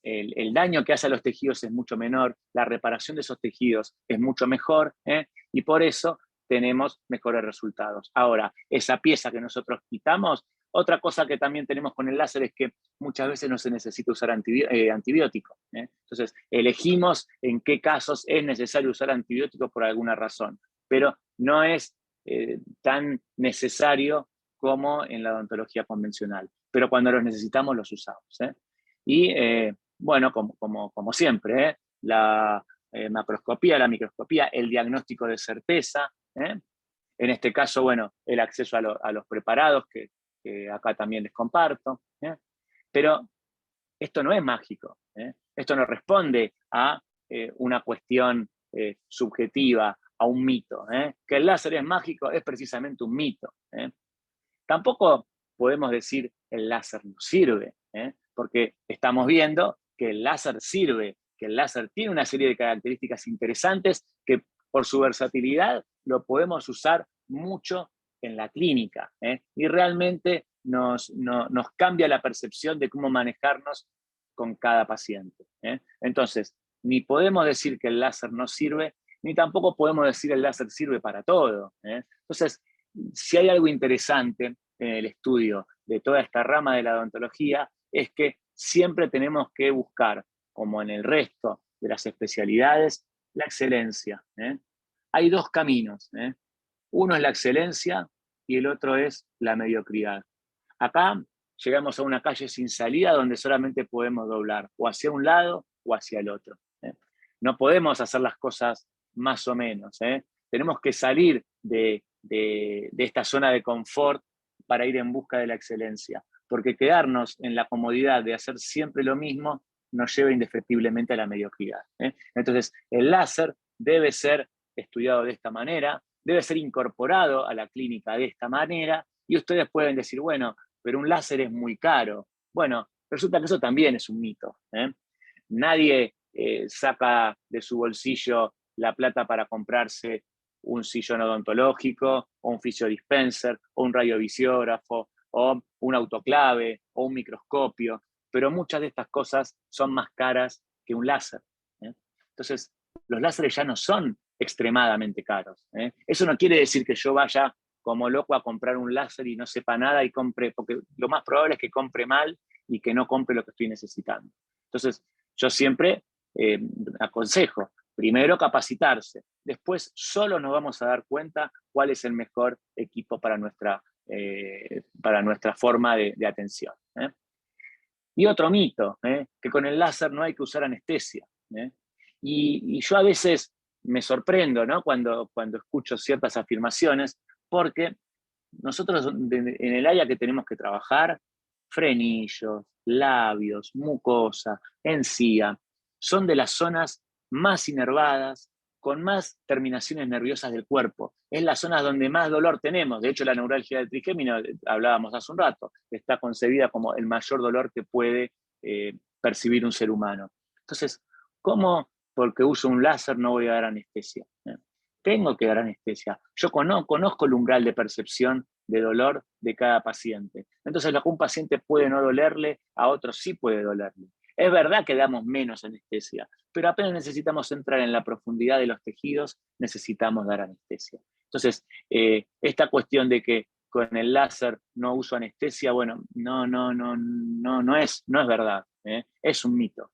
El daño que hace a los tejidos es mucho menor, la reparación de esos tejidos es mucho mejor, y por eso tenemos mejores resultados. Ahora, esa pieza que nosotros quitamos, otra cosa que también tenemos con el láser es que muchas veces no se necesita usar antibiótico. Entonces, elegimos en qué casos es necesario usar antibióticos por alguna razón, pero no es tan necesario como en la odontología convencional. Pero cuando los necesitamos, los usamos. Y bueno, como siempre, la macroscopía, la microscopía, el diagnóstico de certeza. En este caso, bueno, el acceso a los preparados, que acá también les comparto. Pero esto no es mágico. Esto no responde a una cuestión subjetiva, a un mito. Que el láser es mágico es precisamente un mito. Tampoco podemos decir el láser no sirve, porque estamos viendo que el láser sirve, que el láser tiene una serie de características interesantes que por su versatilidad lo podemos usar mucho en la clínica, y realmente nos cambia la percepción de cómo manejarnos con cada paciente. Entonces, ni podemos decir que el láser no sirve, ni tampoco podemos decir que el láser sirve para todo. Entonces, si hay algo interesante en el estudio de toda esta rama de la odontología, es que siempre tenemos que buscar, como en el resto de las especialidades, la excelencia. Hay 2 caminos. Uno es la excelencia y el otro es la mediocridad. Acá llegamos a una calle sin salida donde solamente podemos doblar o hacia un lado o hacia el otro. No podemos hacer las cosas más o menos. Tenemos que salir de esta zona de confort para ir en busca de la excelencia, porque quedarnos en la comodidad de hacer siempre lo mismo nos lleva indefectiblemente a la mediocridad. Entonces, el láser debe ser estudiado de esta manera, debe ser incorporado a la clínica de esta manera, y ustedes pueden decir, bueno, pero un láser es muy caro. Bueno, resulta que eso también es un mito. Nadie saca de su bolsillo la plata para comprarse un sillón odontológico, o un fisiodispenser, o un radiovisiógrafo, o un autoclave, o un microscopio, pero muchas de estas cosas son más caras que un láser. Entonces, los láseres ya no son extremadamente caros. Eso no quiere decir que yo vaya como loco a comprar un láser y no sepa nada y compre, porque lo más probable es que compre mal y que no compre lo que estoy necesitando. Entonces, yo siempre aconsejo, primero capacitarse, después solo nos vamos a dar cuenta cuál es el mejor equipo para nuestra forma de atención. Y otro mito, que con el láser no hay que usar anestesia. Y yo a veces me sorprendo, ¿no? cuando escucho ciertas afirmaciones, porque nosotros en el área que tenemos que trabajar, frenillos, labios, mucosa, encía, son de las zonas más inervadas, con más terminaciones nerviosas del cuerpo. Es la zona donde más dolor tenemos. De hecho, la neuralgia del trigémino, hablábamos hace un rato, está concebida como el mayor dolor que puede percibir un ser humano. Entonces, ¿cómo porque uso un láser no voy a dar anestesia? Tengo que dar anestesia. Yo conozco el umbral de percepción de dolor de cada paciente. Entonces, lo que un paciente puede no dolerle, a otro sí puede dolerle. Es verdad que damos menos anestesia, pero apenas necesitamos entrar en la profundidad de los tejidos, necesitamos dar anestesia. Entonces, esta cuestión de que con el láser no uso anestesia, bueno, no es verdad. Es un mito.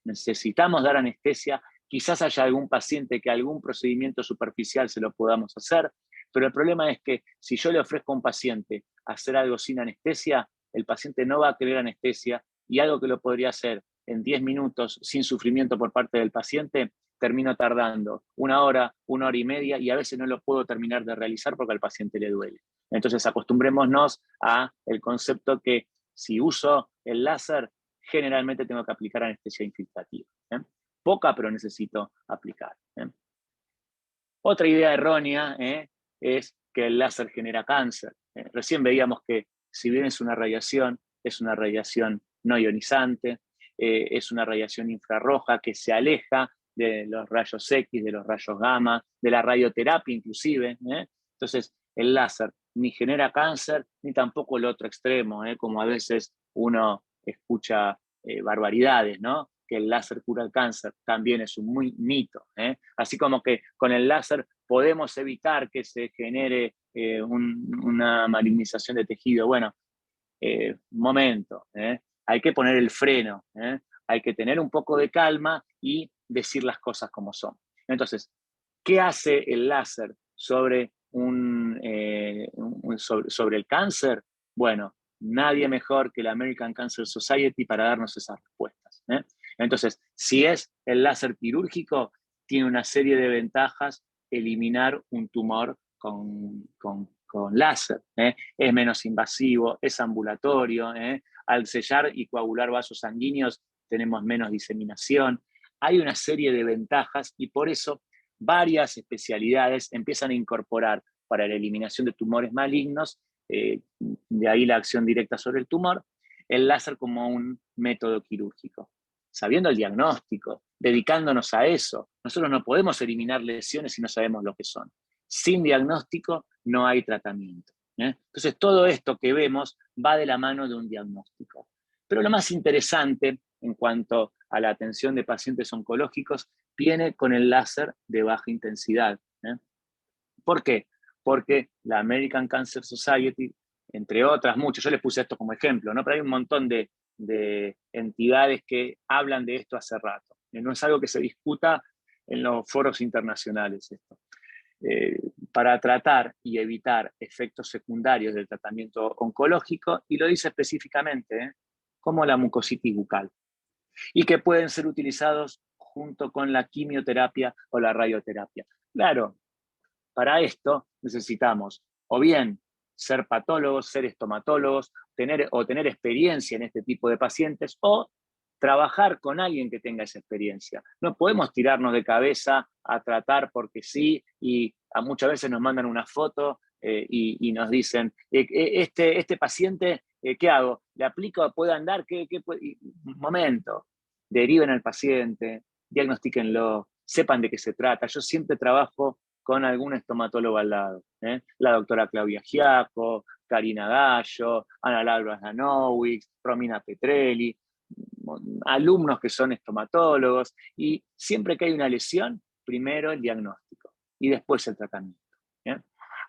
Necesitamos dar anestesia. Quizás haya algún paciente que algún procedimiento superficial se lo podamos hacer, pero el problema es que si yo le ofrezco a un paciente hacer algo sin anestesia, el paciente no va a querer anestesia, y algo que lo podría hacer en 10 minutos sin sufrimiento por parte del paciente, termino tardando 1 hora, 1 hora y media, y a veces no lo puedo terminar de realizar porque al paciente le duele. Entonces acostumbrémonos a el concepto que si uso el láser, generalmente tengo que aplicar anestesia infiltrativa. Poca, pero necesito aplicar. Otra idea errónea es que el láser genera cáncer. Recién veíamos que si bien es una radiación no ionizante, es una radiación infrarroja que se aleja de los rayos X, de los rayos gamma, de la radioterapia inclusive. Entonces, el láser ni genera cáncer, ni tampoco el otro extremo, como a veces uno escucha barbaridades, ¿no? Que el láser cura el cáncer, también es un muy mito. Así como que con el láser podemos evitar que se genere una malignización de tejido. Bueno, momento, hay que poner el freno, hay que tener un poco de calma y decir las cosas como son. Entonces, ¿qué hace el láser sobre sobre el cáncer? Bueno, nadie mejor que la American Cancer Society para darnos esas respuestas. Entonces, si es el láser quirúrgico, tiene una serie de ventajas eliminar un tumor con láser. Es menos invasivo, es ambulatorio. Al sellar y coagular vasos sanguíneos tenemos menos diseminación. Hay una serie de ventajas y por eso varias especialidades empiezan a incorporar para la eliminación de tumores malignos, de ahí la acción directa sobre el tumor, el láser como un método quirúrgico. Sabiendo el diagnóstico, dedicándonos a eso. Nosotros no podemos eliminar lesiones si no sabemos lo que son. Sin diagnóstico no hay tratamiento. Entonces todo esto que vemos va de la mano de un diagnóstico. Pero lo más interesante en cuanto a la atención de pacientes oncológicos viene con el láser de baja intensidad. ¿Por qué? Porque la American Cancer Society, entre otras muchas, yo les puse esto como ejemplo, ¿no? Pero hay un montón de entidades que hablan de esto hace rato. No es algo que se discuta en los foros internacionales esto. Para tratar y evitar efectos secundarios del tratamiento oncológico, y lo dice específicamente, como la mucositis bucal, y que pueden ser utilizados junto con la quimioterapia o la radioterapia. Claro, para esto necesitamos o bien ser patólogos, ser estomatólogos, tener experiencia en este tipo de pacientes, o trabajar con alguien que tenga esa experiencia. No podemos tirarnos de cabeza a tratar porque sí, y muchas veces nos mandan una foto y nos dicen, este paciente, ¿qué hago? ¿Le aplico? ¿Puede andar? Momento, deriven al paciente, diagnostíquenlo, sepan de qué se trata. Yo siempre trabajo con algún estomatólogo al lado. La doctora Claudia Giaco, Karina Gallo, Ana Laura Danowicz, Romina Petrelli, alumnos que son estomatólogos, y siempre que hay una lesión, primero el diagnóstico y después el tratamiento.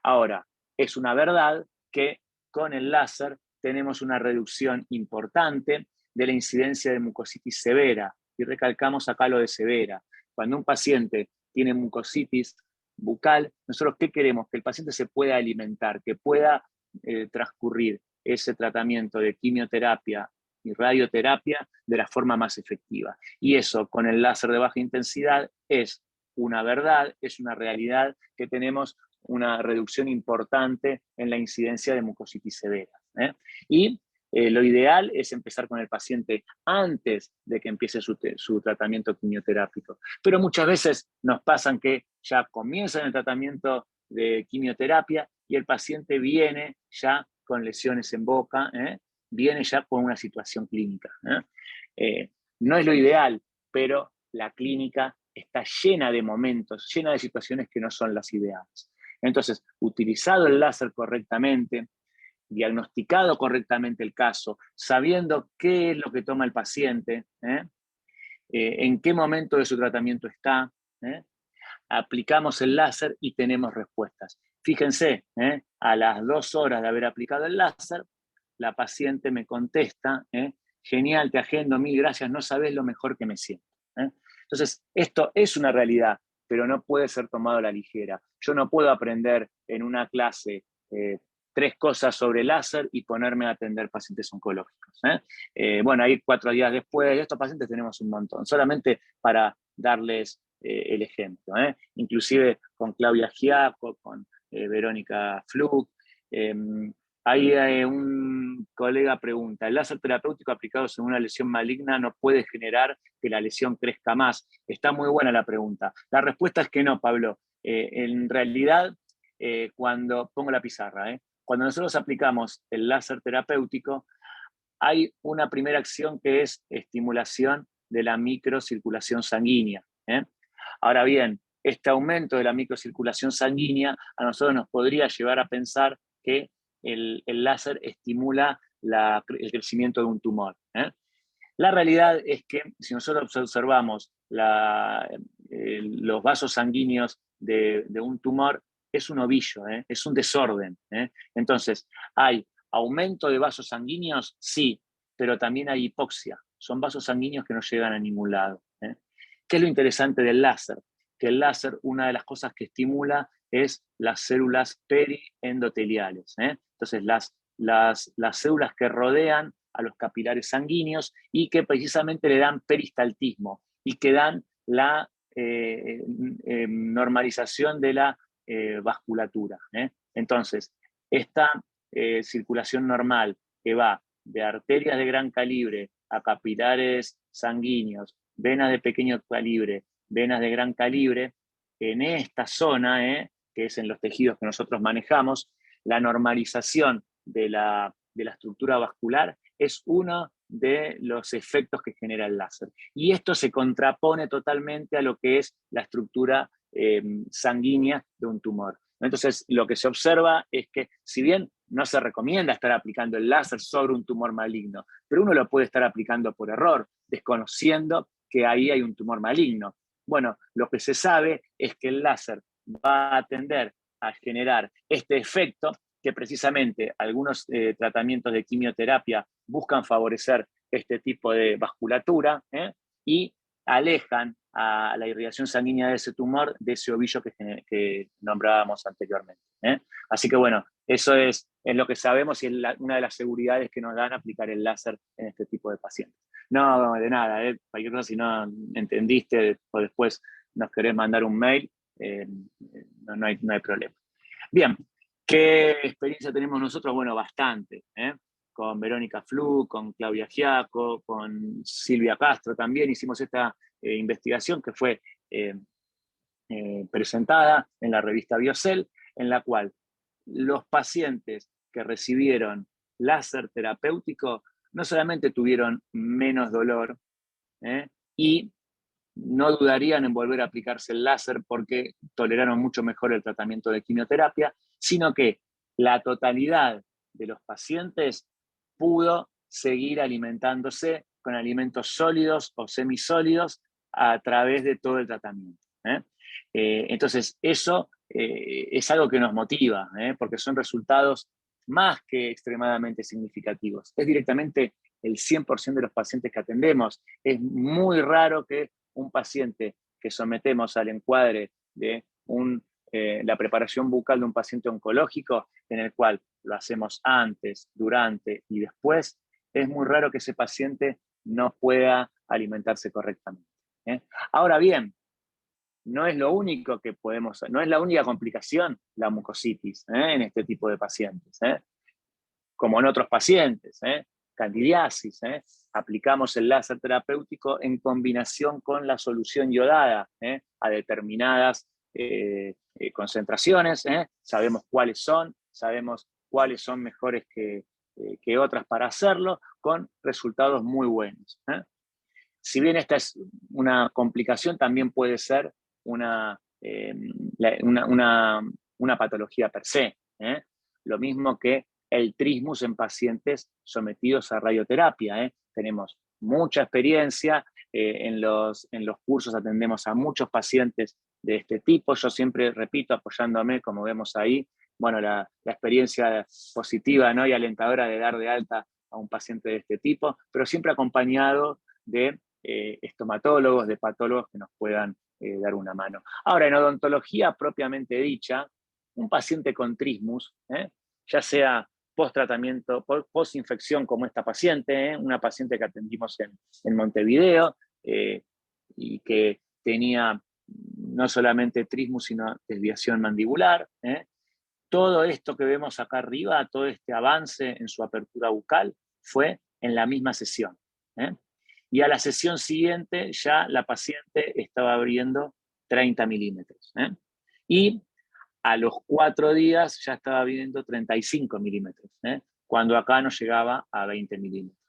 Ahora, es una verdad que con el láser tenemos una reducción importante de la incidencia de mucositis severa, y recalcamos acá lo de severa. Cuando un paciente tiene mucositis bucal, nosotros ¿qué queremos? Que el paciente se pueda alimentar, que pueda transcurrir ese tratamiento de quimioterapia y radioterapia de la forma más efectiva. Y eso con el láser de baja intensidad es una verdad, es una realidad, que tenemos una reducción importante en la incidencia de mucositis severa. Y lo ideal es empezar con el paciente antes de que empiece su tratamiento quimioterápico. Pero muchas veces nos pasan que ya comienzan el tratamiento de quimioterapia y el paciente viene ya con lesiones en boca, viene ya con una situación clínica. No es lo ideal, pero la clínica está llena de momentos, llena de situaciones que no son las ideales. Entonces, utilizado el láser correctamente, diagnosticado correctamente el caso, sabiendo qué es lo que toma el paciente, en qué momento de su tratamiento está, aplicamos el láser y tenemos respuestas. Fíjense, a las 2 horas de haber aplicado el láser, la paciente me contesta, genial, te agendo, 1000 gracias, no sabes lo mejor que me siento. Entonces, esto es una realidad, pero no puede ser tomado a la ligera. Yo no puedo aprender en una clase 3 cosas sobre láser y ponerme a atender pacientes oncológicos. Bueno, ahí 4 días después, de estos pacientes tenemos un montón, solamente para darles el ejemplo. Inclusive con Claudia Giaco, con Verónica Fluch. Ahí un colega pregunta, ¿el láser terapéutico aplicado sobre una lesión maligna no puede generar que la lesión crezca más? Está muy buena la pregunta. La respuesta es que no, Pablo. En realidad, cuando pongo la pizarra, cuando nosotros aplicamos el láser terapéutico, hay una primera acción que es estimulación de la microcirculación sanguínea. Ahora bien, este aumento de la microcirculación sanguínea a nosotros nos podría llevar a pensar que el láser estimula el crecimiento de un tumor. La realidad es que si nosotros observamos los vasos sanguíneos de un tumor, es un ovillo, es un desorden. Entonces, ¿hay aumento de vasos sanguíneos? Sí, pero también hay hipoxia. Son vasos sanguíneos que no llegan a ningún lado. ¿Qué es lo interesante del láser? Que el láser, una de las cosas que estimula es las células periendoteliales. Entonces, las células que rodean a los capilares sanguíneos y que precisamente le dan peristaltismo y que dan la normalización de la vasculatura. Entonces, esta circulación normal que va de arterias de gran calibre a capilares sanguíneos, venas de pequeño calibre, venas de gran calibre, en esta zona, que es en los tejidos que nosotros manejamos, la normalización de la estructura vascular es uno de los efectos que genera el láser. Y esto se contrapone totalmente a lo que es la estructura sanguínea de un tumor. Entonces, lo que se observa es que, si bien no se recomienda estar aplicando el láser sobre un tumor maligno, pero uno lo puede estar aplicando por error, desconociendo que ahí hay un tumor maligno. Bueno, lo que se sabe es que el láser va a tender a generar este efecto que precisamente algunos tratamientos de quimioterapia buscan favorecer este tipo de vasculatura y alejan a la irrigación sanguínea de ese tumor, de ese ovillo que nombrábamos anteriormente. Así que bueno, eso es lo que sabemos y es una de las seguridades que nos dan aplicar el láser en este tipo de pacientes. No, de nada, cualquier cosa, si no entendiste o después nos querés mandar un mail, no hay problema. Bien, ¿qué experiencia tenemos nosotros? Bueno, bastante, con Verónica Fluch, con Claudia Giaco, con Silvia Castro también hicimos esta investigación que fue presentada en la revista Biocell, en la cual los pacientes que recibieron láser terapéutico no solamente tuvieron menos dolor y no dudarían en volver a aplicarse el láser porque toleraron mucho mejor el tratamiento de quimioterapia, sino que la totalidad de los pacientes pudo seguir alimentándose con alimentos sólidos o semisólidos a través de todo el tratamiento. Entonces, eso es algo que nos motiva, porque son resultados más que extremadamente significativos. Es directamente el 100% de los pacientes que atendemos. Es muy raro que un paciente que sometemos al encuadre de la preparación bucal de un paciente oncológico, en el cual lo hacemos antes, durante y después, es muy raro que ese paciente no pueda alimentarse correctamente. Ahora bien, no es lo único que podemos, no es la única complicación la mucositis en este tipo de pacientes, como en otros pacientes, candidiasis, aplicamos el láser terapéutico en combinación con la solución iodada a determinadas concentraciones, sabemos cuáles son mejores que otras para hacerlo, con resultados muy buenos. Si bien esta es una complicación, también puede ser una patología per se. Lo mismo que el trismus en pacientes sometidos a radioterapia. Tenemos mucha experiencia, en los cursos atendemos a muchos pacientes de este tipo. Yo siempre repito, apoyándome, como vemos ahí, bueno, la experiencia positiva, ¿no?, y alentadora de dar de alta a un paciente de este tipo, pero siempre acompañado de estomatólogos, de patólogos que nos puedan dar una mano. Ahora, en odontología propiamente dicha, un paciente con trismus, ya sea post-tratamiento, post-infección como esta paciente, una paciente que atendimos en Montevideo, y que tenía no solamente trismus, sino desviación mandibular. Todo esto que vemos acá arriba, todo este avance en su apertura bucal, fue en la misma sesión. Y a la sesión siguiente ya la paciente estaba abriendo 30 milímetros. Y a los 4 días ya estaba abriendo 35 milímetros, cuando acá no llegaba a 20 milímetros.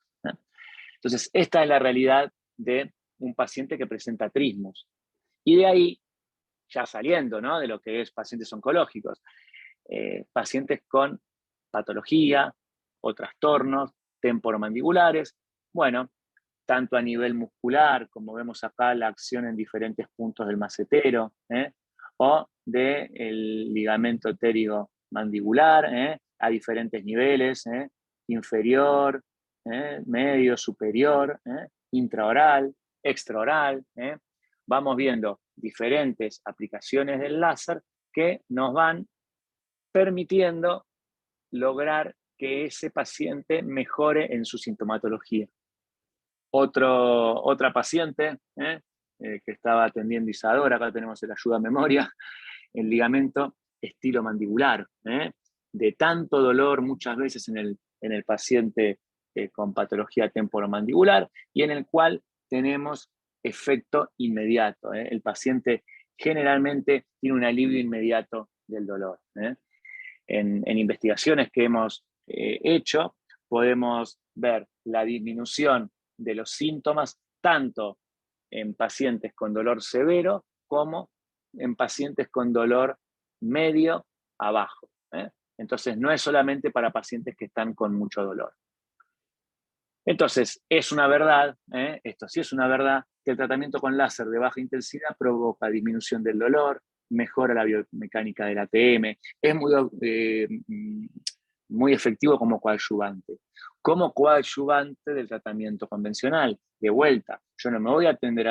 Entonces, esta es la realidad de un paciente que presenta trismus. Y de ahí, ya saliendo, ¿no?, de lo que es pacientes oncológicos, pacientes con patología o trastornos temporomandibulares, bueno, tanto a nivel muscular, como vemos acá la acción en diferentes puntos del macetero, o del ligamento pterigomandibular, a diferentes niveles, inferior, medio, superior, intraoral, extraoral. Vamos viendo diferentes aplicaciones del láser que nos van permitiendo lograr que ese paciente mejore en su sintomatología. Otra paciente que estaba atendiendo Isadora, acá tenemos el ayuda a memoria, el ligamento estilomandibular, de tanto dolor muchas veces en el paciente con patología temporomandibular, y en el cual tenemos efecto inmediato. El paciente generalmente tiene un alivio inmediato del dolor. En investigaciones que hemos hecho, podemos ver la disminución de los síntomas tanto en pacientes con dolor severo como en pacientes con dolor medio a bajo. Entonces, no es solamente para pacientes que están con mucho dolor. Entonces, es una verdad, esto sí es una verdad, que el tratamiento con láser de baja intensidad provoca disminución del dolor, mejora la biomecánica del ATM, es muy efectivo como coadyuvante. Como coadyuvante del tratamiento convencional, de vuelta, yo no me voy a poner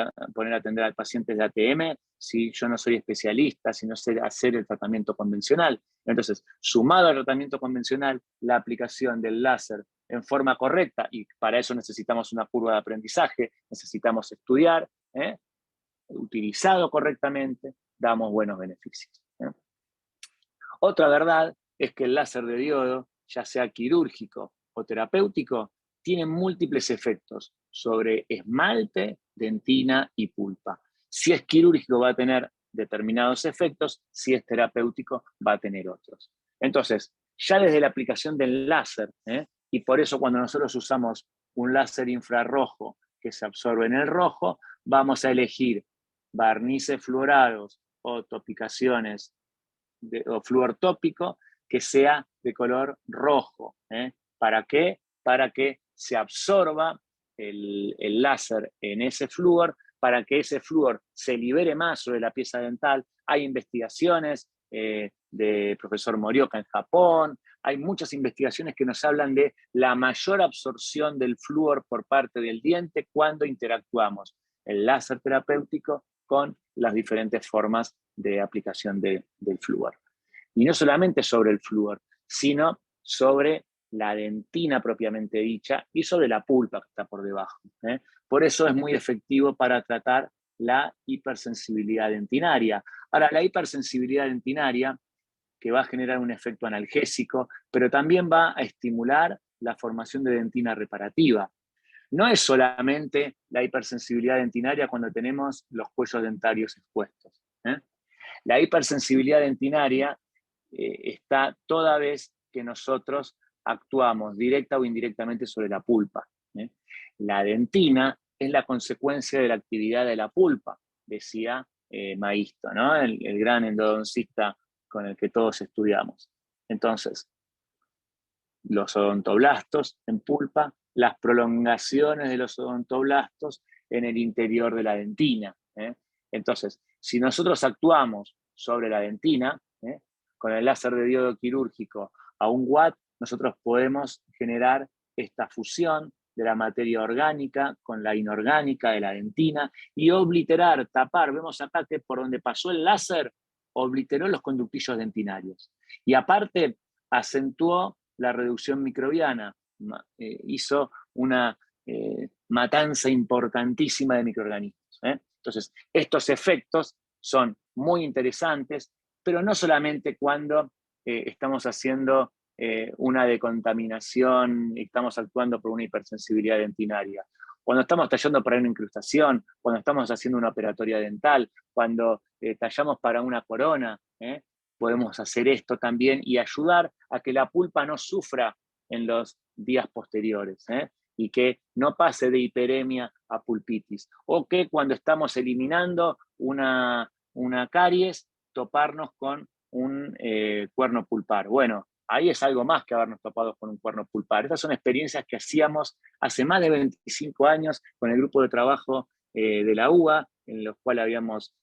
a atender al paciente de ATM si yo no soy especialista, si no sé hacer el tratamiento convencional. Entonces, sumado al tratamiento convencional, la aplicación del láser en forma correcta, y para eso necesitamos una curva de aprendizaje, necesitamos estudiar, utilizado correctamente, damos buenos beneficios. Otra verdad es que el láser de diodo, ya sea quirúrgico o terapéutico, tiene múltiples efectos sobre esmalte, dentina y pulpa. Si es quirúrgico va a tener determinados efectos, si es terapéutico va a tener otros. Entonces, ya desde la aplicación del láser, y por eso cuando nosotros usamos un láser infrarrojo que se absorbe en el rojo, vamos a elegir barnices fluorados o topicaciones o flúor tópico que sea de color rojo. ¿Para qué? Para que se absorba el láser en ese flúor, para que ese flúor se libere más sobre la pieza dental. Hay investigaciones de profesor Morioka en Japón, hay muchas investigaciones que nos hablan de la mayor absorción del flúor por parte del diente cuando interactuamos el láser terapéutico con las diferentes formas de aplicación del flúor. Y no solamente sobre el flúor, sino sobre la dentina propiamente dicha y sobre la pulpa que está por debajo. Por eso es muy efectivo para tratar la hipersensibilidad dentinaria. Ahora, la hipersensibilidad dentinaria, que va a generar un efecto analgésico, pero también va a estimular la formación de dentina reparativa. No es solamente la hipersensibilidad dentinaria cuando tenemos los cuellos dentarios expuestos. La hipersensibilidad dentinaria está toda vez que nosotros actuamos directa o indirectamente sobre la pulpa. La dentina es la consecuencia de la actividad de la pulpa, decía Maisto, ¿no? el gran endodoncista con el que todos estudiamos. Entonces, los odontoblastos en pulpa, las prolongaciones de los odontoblastos en el interior de la dentina. Entonces, si nosotros actuamos sobre la dentina, con el láser de diodo quirúrgico a 1 watt, nosotros podemos generar esta fusión de la materia orgánica con la inorgánica de la dentina y obliterar, tapar. Vemos acá que por donde pasó el láser, obliteró los conductillos dentinarios. Y aparte, acentuó la reducción microbiana, hizo una matanza importantísima de microorganismos. Entonces, estos efectos son muy interesantes, pero no solamente cuando estamos haciendo una decontaminación y estamos actuando por una hipersensibilidad dentinaria. Cuando estamos tallando para una incrustación, cuando estamos haciendo una operatoria dental, cuando tallamos para una corona, podemos hacer esto también y ayudar a que la pulpa no sufra en los días posteriores, y que no pase de hiperemia a pulpitis. O que cuando estamos eliminando una caries, toparnos con un cuerno pulpar. Bueno, ahí es algo más que habernos topado con un cuerno pulpar. Estas son experiencias que hacíamos hace más de 25 años con el grupo de trabajo de la UBA, en los cuales habíamos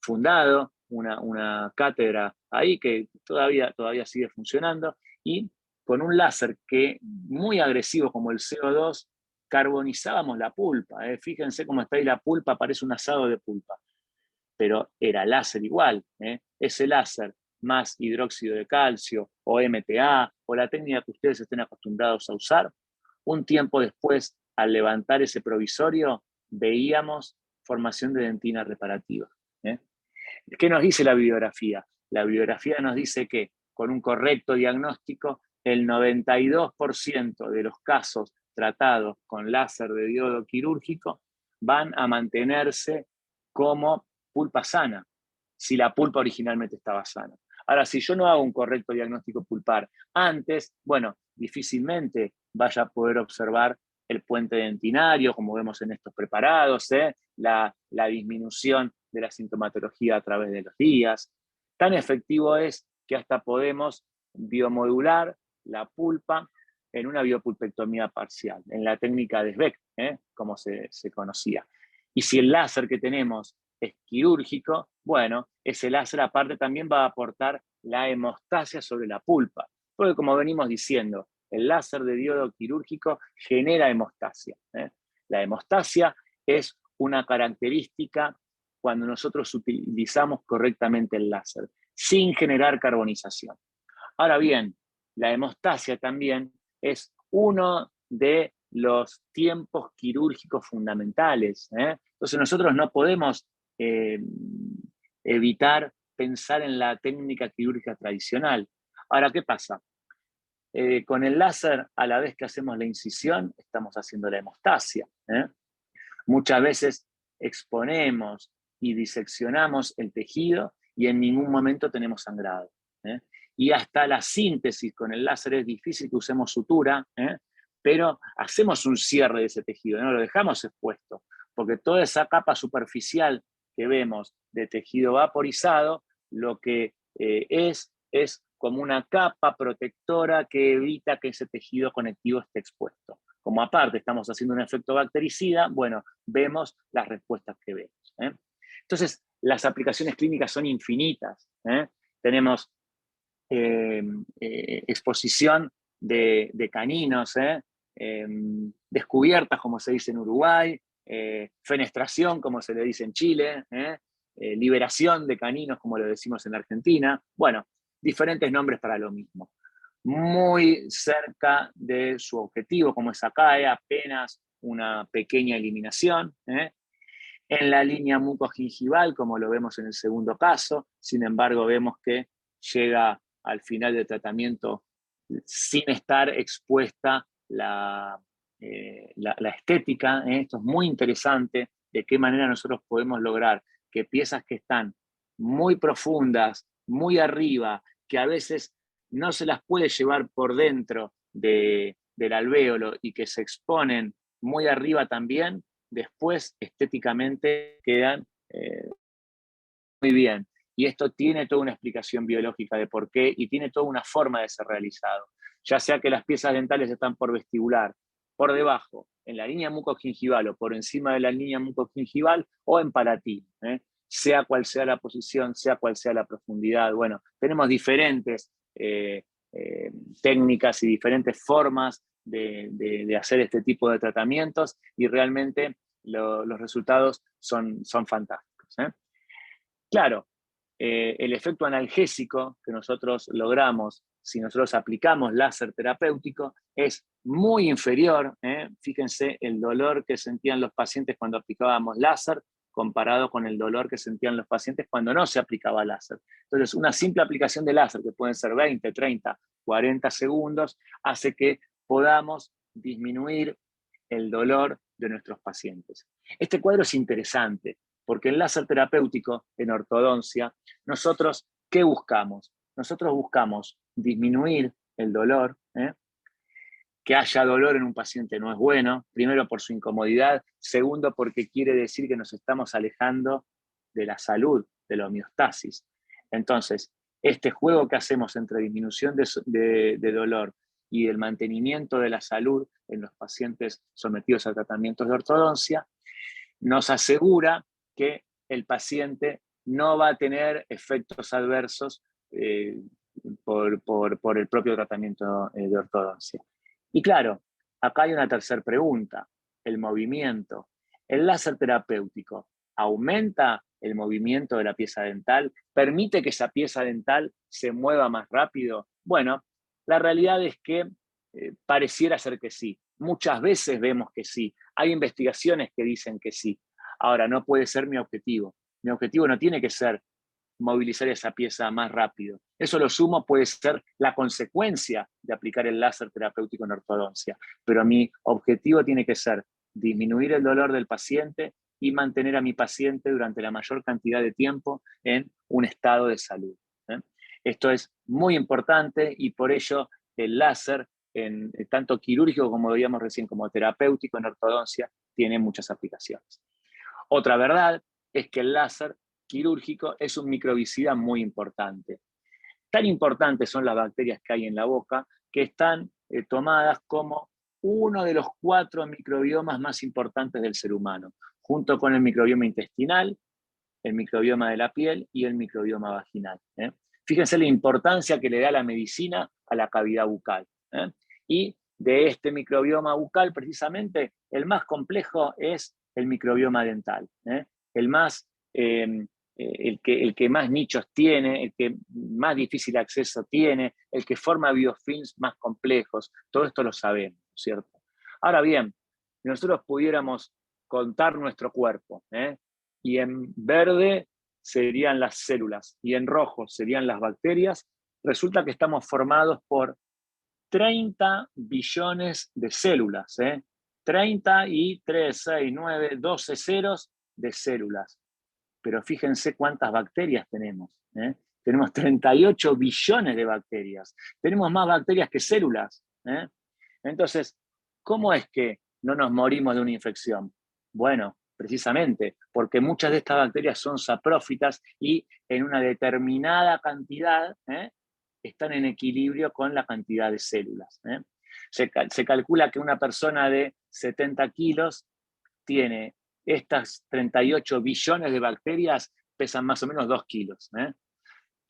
fundado una cátedra ahí que todavía sigue funcionando, y con un láser que, muy agresivo como el CO2, carbonizábamos la pulpa. Fíjense cómo está ahí la pulpa, parece un asado de pulpa. Pero era láser igual. Ese láser más hidróxido de calcio o MTA o la técnica que ustedes estén acostumbrados a usar, un tiempo después, al levantar ese provisorio, veíamos formación de dentina reparativa. ¿Qué nos dice la bibliografía? La bibliografía nos dice que con un correcto diagnóstico, el 92% de los casos tratados con láser de diodo quirúrgico van a mantenerse como pulpa sana, si la pulpa originalmente estaba sana. Ahora, si yo no hago un correcto diagnóstico pulpar antes, bueno, difícilmente vaya a poder observar el puente dentinario, como vemos en estos preparados, la disminución de la sintomatología a través de los días. Tan efectivo es que hasta podemos biomodular la pulpa en una biopulpectomía parcial, en la técnica de Sbeck, como se conocía. Y si el láser que tenemos es quirúrgico, bueno, ese láser aparte también va a aportar la hemostasia sobre la pulpa, porque como venimos diciendo, el láser de diodo quirúrgico genera hemostasia. La hemostasia es una característica cuando nosotros utilizamos correctamente el láser, sin generar carbonización. Ahora bien, la hemostasia también es uno de los tiempos quirúrgicos fundamentales. Entonces nosotros no podemos evitar pensar en la técnica quirúrgica tradicional. Ahora, ¿qué pasa? Con el láser, a la vez que hacemos la incisión, estamos haciendo la hemostasia. Muchas veces exponemos y diseccionamos el tejido y en ningún momento tenemos sangrado. Y hasta la síntesis con el láser es difícil que usemos sutura, pero hacemos un cierre de ese tejido, no lo dejamos expuesto, porque toda esa capa superficial que vemos de tejido vaporizado, lo que es como una capa protectora que evita que ese tejido conectivo esté expuesto. Como aparte estamos haciendo un efecto bactericida, bueno, vemos las respuestas que vemos. Entonces, las aplicaciones clínicas son infinitas. Tenemos exposición de caninos, descubiertas, como se dice en Uruguay, fenestración, como se le dice en Chile, liberación de caninos, como lo decimos en Argentina. Bueno, diferentes nombres para lo mismo. Muy cerca de su objetivo, como es acá, apenas una pequeña eliminación. En la línea mucogingival, como lo vemos en el segundo caso, sin embargo, vemos que llega al final del tratamiento sin estar expuesta la estética. Esto es muy interesante, de qué manera nosotros podemos lograr que piezas que están muy profundas, muy arriba, que a veces no se las puede llevar por dentro del alvéolo y que se exponen muy arriba también, después estéticamente quedan muy bien. Y esto tiene toda una explicación biológica de por qué y tiene toda una forma de ser realizado. Ya sea que las piezas dentales están por vestibular, por debajo, en la línea mucogingival o por encima de la línea mucogingival o en palatino, sea cual sea la posición, sea cual sea la profundidad. Bueno, tenemos diferentes técnicas y diferentes formas de hacer este tipo de tratamientos y realmente los resultados son fantásticos. Claro, el efecto analgésico que nosotros logramos si nosotros aplicamos láser terapéutico es muy inferior. Fíjense el dolor que sentían los pacientes cuando aplicábamos láser comparado con el dolor que sentían los pacientes cuando no se aplicaba láser. Entonces, una simple aplicación de láser, que pueden ser 20, 30, 40 segundos, hace que podamos disminuir el dolor de nuestros pacientes. Este cuadro es interesante, porque en láser terapéutico, en ortodoncia, nosotros, ¿qué buscamos? Nosotros buscamos disminuir el dolor. Que haya dolor en un paciente no es bueno, primero por su incomodidad, segundo porque quiere decir que nos estamos alejando de la salud, de la homeostasis. Entonces, este juego que hacemos entre disminución de dolor y el mantenimiento de la salud en los pacientes sometidos a tratamientos de ortodoncia, nos asegura que el paciente no va a tener efectos adversos por el propio tratamiento de ortodoncia. Y claro, acá hay una tercera pregunta, el movimiento. ¿El láser terapéutico aumenta el movimiento de la pieza dental? ¿Permite que esa pieza dental se mueva más rápido? Bueno, la realidad es que pareciera ser que sí. Muchas veces vemos que sí. Hay investigaciones que dicen que sí. Ahora, no puede ser mi objetivo. Mi objetivo no tiene que ser movilizar esa pieza más rápido. Eso lo sumo puede ser la consecuencia de aplicar el láser terapéutico en ortodoncia. Pero mi objetivo tiene que ser disminuir el dolor del paciente y mantener a mi paciente durante la mayor cantidad de tiempo en un estado de salud. Esto es muy importante y por ello el láser, tanto quirúrgico como veíamos recién, como terapéutico en ortodoncia, tiene muchas aplicaciones. Otra verdad es que el láser quirúrgico es un microbicida muy importante. Tan importantes son las bacterias que hay en la boca que están tomadas como uno de los 4 microbiomas más importantes del ser humano, junto con el microbioma intestinal, el microbioma de la piel y el microbioma vaginal. Fíjense la importancia que le da la medicina a la cavidad bucal. Y de este microbioma bucal, precisamente, el más complejo es el microbioma dental. El que más nichos tiene, el que más difícil acceso tiene, el que forma biofilms más complejos. Todo esto lo sabemos, ¿cierto? Ahora bien, si nosotros pudiéramos contar nuestro cuerpo, y en verde serían las células y en rojo serían las bacterias, resulta que estamos formados por 30 billones de células, 30 y 3, 6, 9, 12 ceros de células. Pero fíjense cuántas bacterias tenemos. Tenemos 38 billones de bacterias. Tenemos más bacterias que células. Entonces, ¿cómo es que no nos morimos de una infección? Bueno, precisamente porque muchas de estas bacterias son saprófitas y en una determinada cantidad están en equilibrio con la cantidad de células. Se calcula que una persona de 70 kilos tiene estas 38 billones de bacterias, pesan más o menos 2 kilos.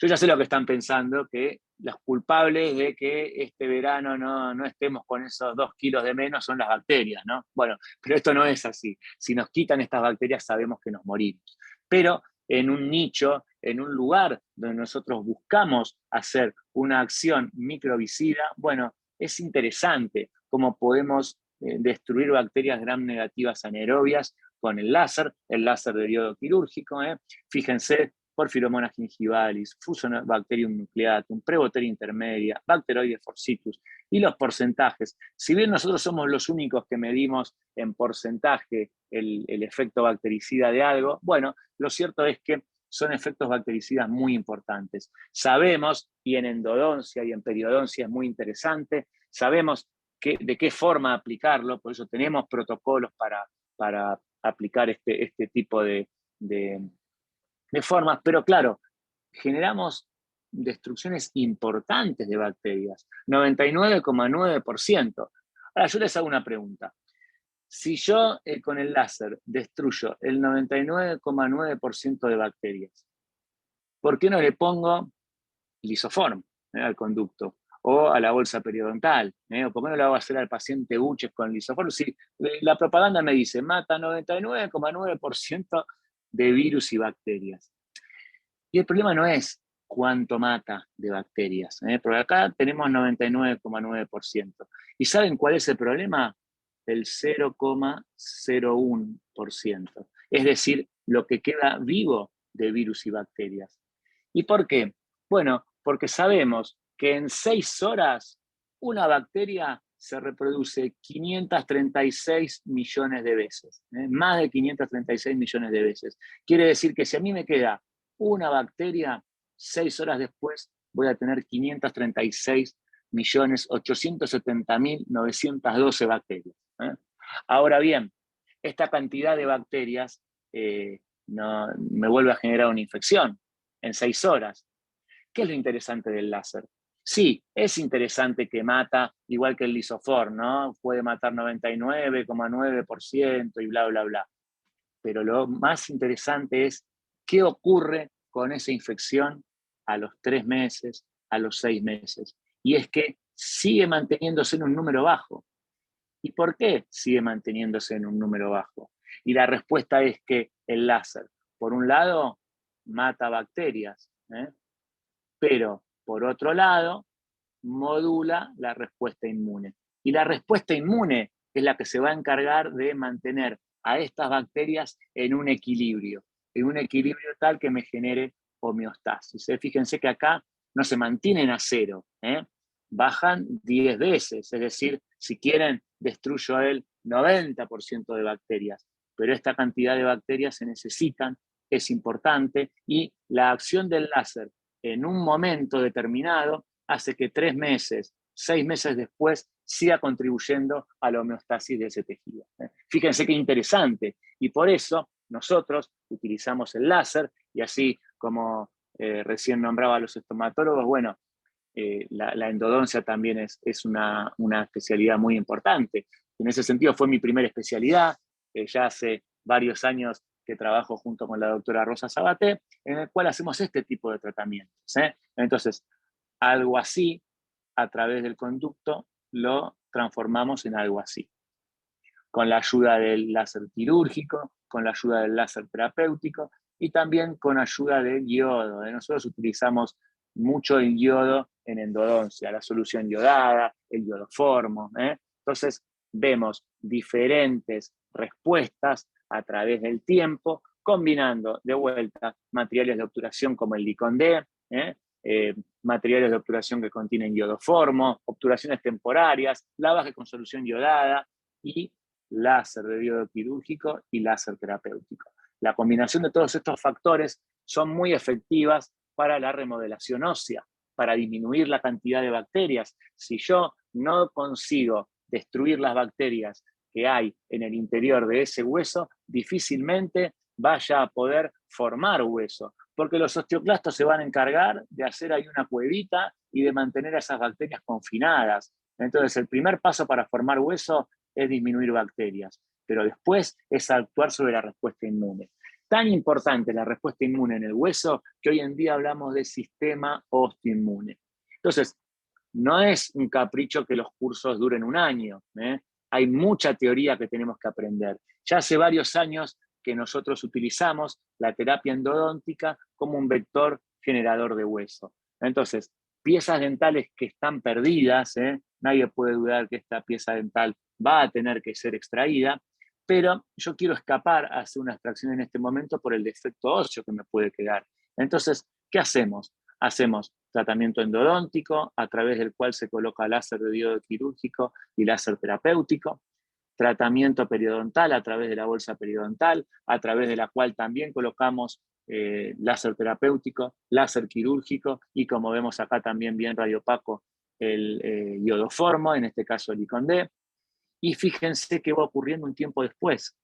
Yo ya sé lo que están pensando, que los culpables de que este verano no estemos con esos 2 kilos de menos son las bacterias, ¿no? Bueno, pero esto no es así. Si nos quitan estas bacterias sabemos que nos morimos. Pero en un nicho, en un lugar donde nosotros buscamos hacer una acción microbicida, bueno, es interesante cómo podemos destruir bacterias gram negativas anaerobias con el láser de diodo quirúrgico. Fíjense, Porphyromonas gingivalis, Fusobacterium nucleatum, Preboteria intermedia, Bacteroides forcitus, y los porcentajes. Si bien nosotros somos los únicos que medimos en porcentaje el efecto bactericida de algo, bueno, lo cierto es que son efectos bactericidas muy importantes. Sabemos, y en endodoncia y en periodoncia es muy interesante, sabemos de qué forma aplicarlo, por eso tenemos protocolos para aplicar este tipo de formas, pero claro, generamos destrucciones importantes de bacterias, 99,9%. Ahora, yo les hago una pregunta. Si yo con el láser destruyo el 99,9% de bacterias, ¿por qué no le pongo lisoform al conducto? O a la bolsa periodontal, o por qué no le hago hacer al paciente buches con lisoform? Si la propaganda me dice, mata 99,9% de virus y bacterias. Y el problema no es cuánto mata de bacterias, porque acá tenemos 99,9%. ¿Y saben cuál es el problema? El 0,01%. Es decir, lo que queda vivo de virus y bacterias. ¿Y por qué? Bueno, porque sabemos que en 6 horas una bacteria se reproduce 536 millones de veces, más de 536 millones de veces. Quiere decir que si a mí me queda una bacteria, 6 horas después voy a tener 536.870.912 bacterias. Ahora bien, esta cantidad de bacterias no, me vuelve a generar una infección en 6 horas. ¿Qué es lo interesante del láser? Sí, es interesante que mata, igual que el lisoform, ¿no? Puede matar 99,9% y bla, bla, bla. Pero lo más interesante es qué ocurre con esa infección a los 3 meses, a los 6 meses. Y es que sigue manteniéndose en un número bajo. ¿Y por qué sigue manteniéndose en un número bajo? Y la respuesta es que el láser, por un lado, mata bacterias, pero por otro lado, modula la respuesta inmune. Y la respuesta inmune es la que se va a encargar de mantener a estas bacterias en un equilibrio tal que me genere homeostasis. Fíjense que acá no se mantienen a 0, bajan 10 veces, es decir, si quieren, destruyo el 90% de bacterias, pero esta cantidad de bacterias se necesitan, es importante, y la acción del láser en un momento determinado hace que 3 meses, 6 meses después siga contribuyendo a la homeostasis de ese tejido. Fíjense qué interesante, y por eso nosotros utilizamos el láser, y así como recién nombraba a los estomatólogos, bueno, la endodoncia también es una especialidad muy importante. En ese sentido fue mi primera especialidad, ya hace varios años que trabajo junto con la doctora Rosa Sabaté, en el cual hacemos este tipo de tratamientos. Entonces, algo así, a través del conducto, lo transformamos en algo así. Con la ayuda del láser quirúrgico, con la ayuda del láser terapéutico y también con ayuda del yodo. Nosotros utilizamos mucho el yodo en endodoncia, la solución yodada, el iodoformo. Entonces, vemos diferentes respuestas a través del tiempo, combinando de vuelta materiales de obturación como el Licon-D, materiales de obturación que contienen iodoformo, obturaciones temporarias, lavaje con solución yodada y láser de diodo quirúrgico y láser terapéutico. La combinación de todos estos factores son muy efectivas para la remodelación ósea, para disminuir la cantidad de bacterias. Si yo no consigo destruir las bacterias que hay en el interior de ese hueso, difícilmente vaya a poder formar hueso, porque los osteoclastos se van a encargar de hacer ahí una cuevita y de mantener a esas bacterias confinadas. Entonces, el primer paso para formar hueso es disminuir bacterias, pero después es actuar sobre la respuesta inmune. tan importante la respuesta inmune en el hueso que hoy en día hablamos de sistema osteoinmune. Entonces, no es un capricho que los cursos duren un año, ¿eh? Hay mucha teoría que tenemos que aprender. Ya hace varios años que nosotros utilizamos la terapia endodóntica como un vector generador de hueso. Entonces, piezas dentales que están perdidas, nadie puede dudar que esta pieza dental va a tener que ser extraída, pero yo quiero escapar a hacer una extracción en este momento por el defecto óseo que me puede quedar. Entonces, ¿qué hacemos? Hacemos tratamiento endodóntico, a través del cual se coloca láser de diodo quirúrgico y láser terapéutico, tratamiento periodontal a través de la bolsa periodontal, a través de la cual también colocamos láser terapéutico, láser quirúrgico y, como vemos acá también bien radiopaco, el iodoformo, en este caso el ICON-D. Y fíjense qué va ocurriendo un tiempo después.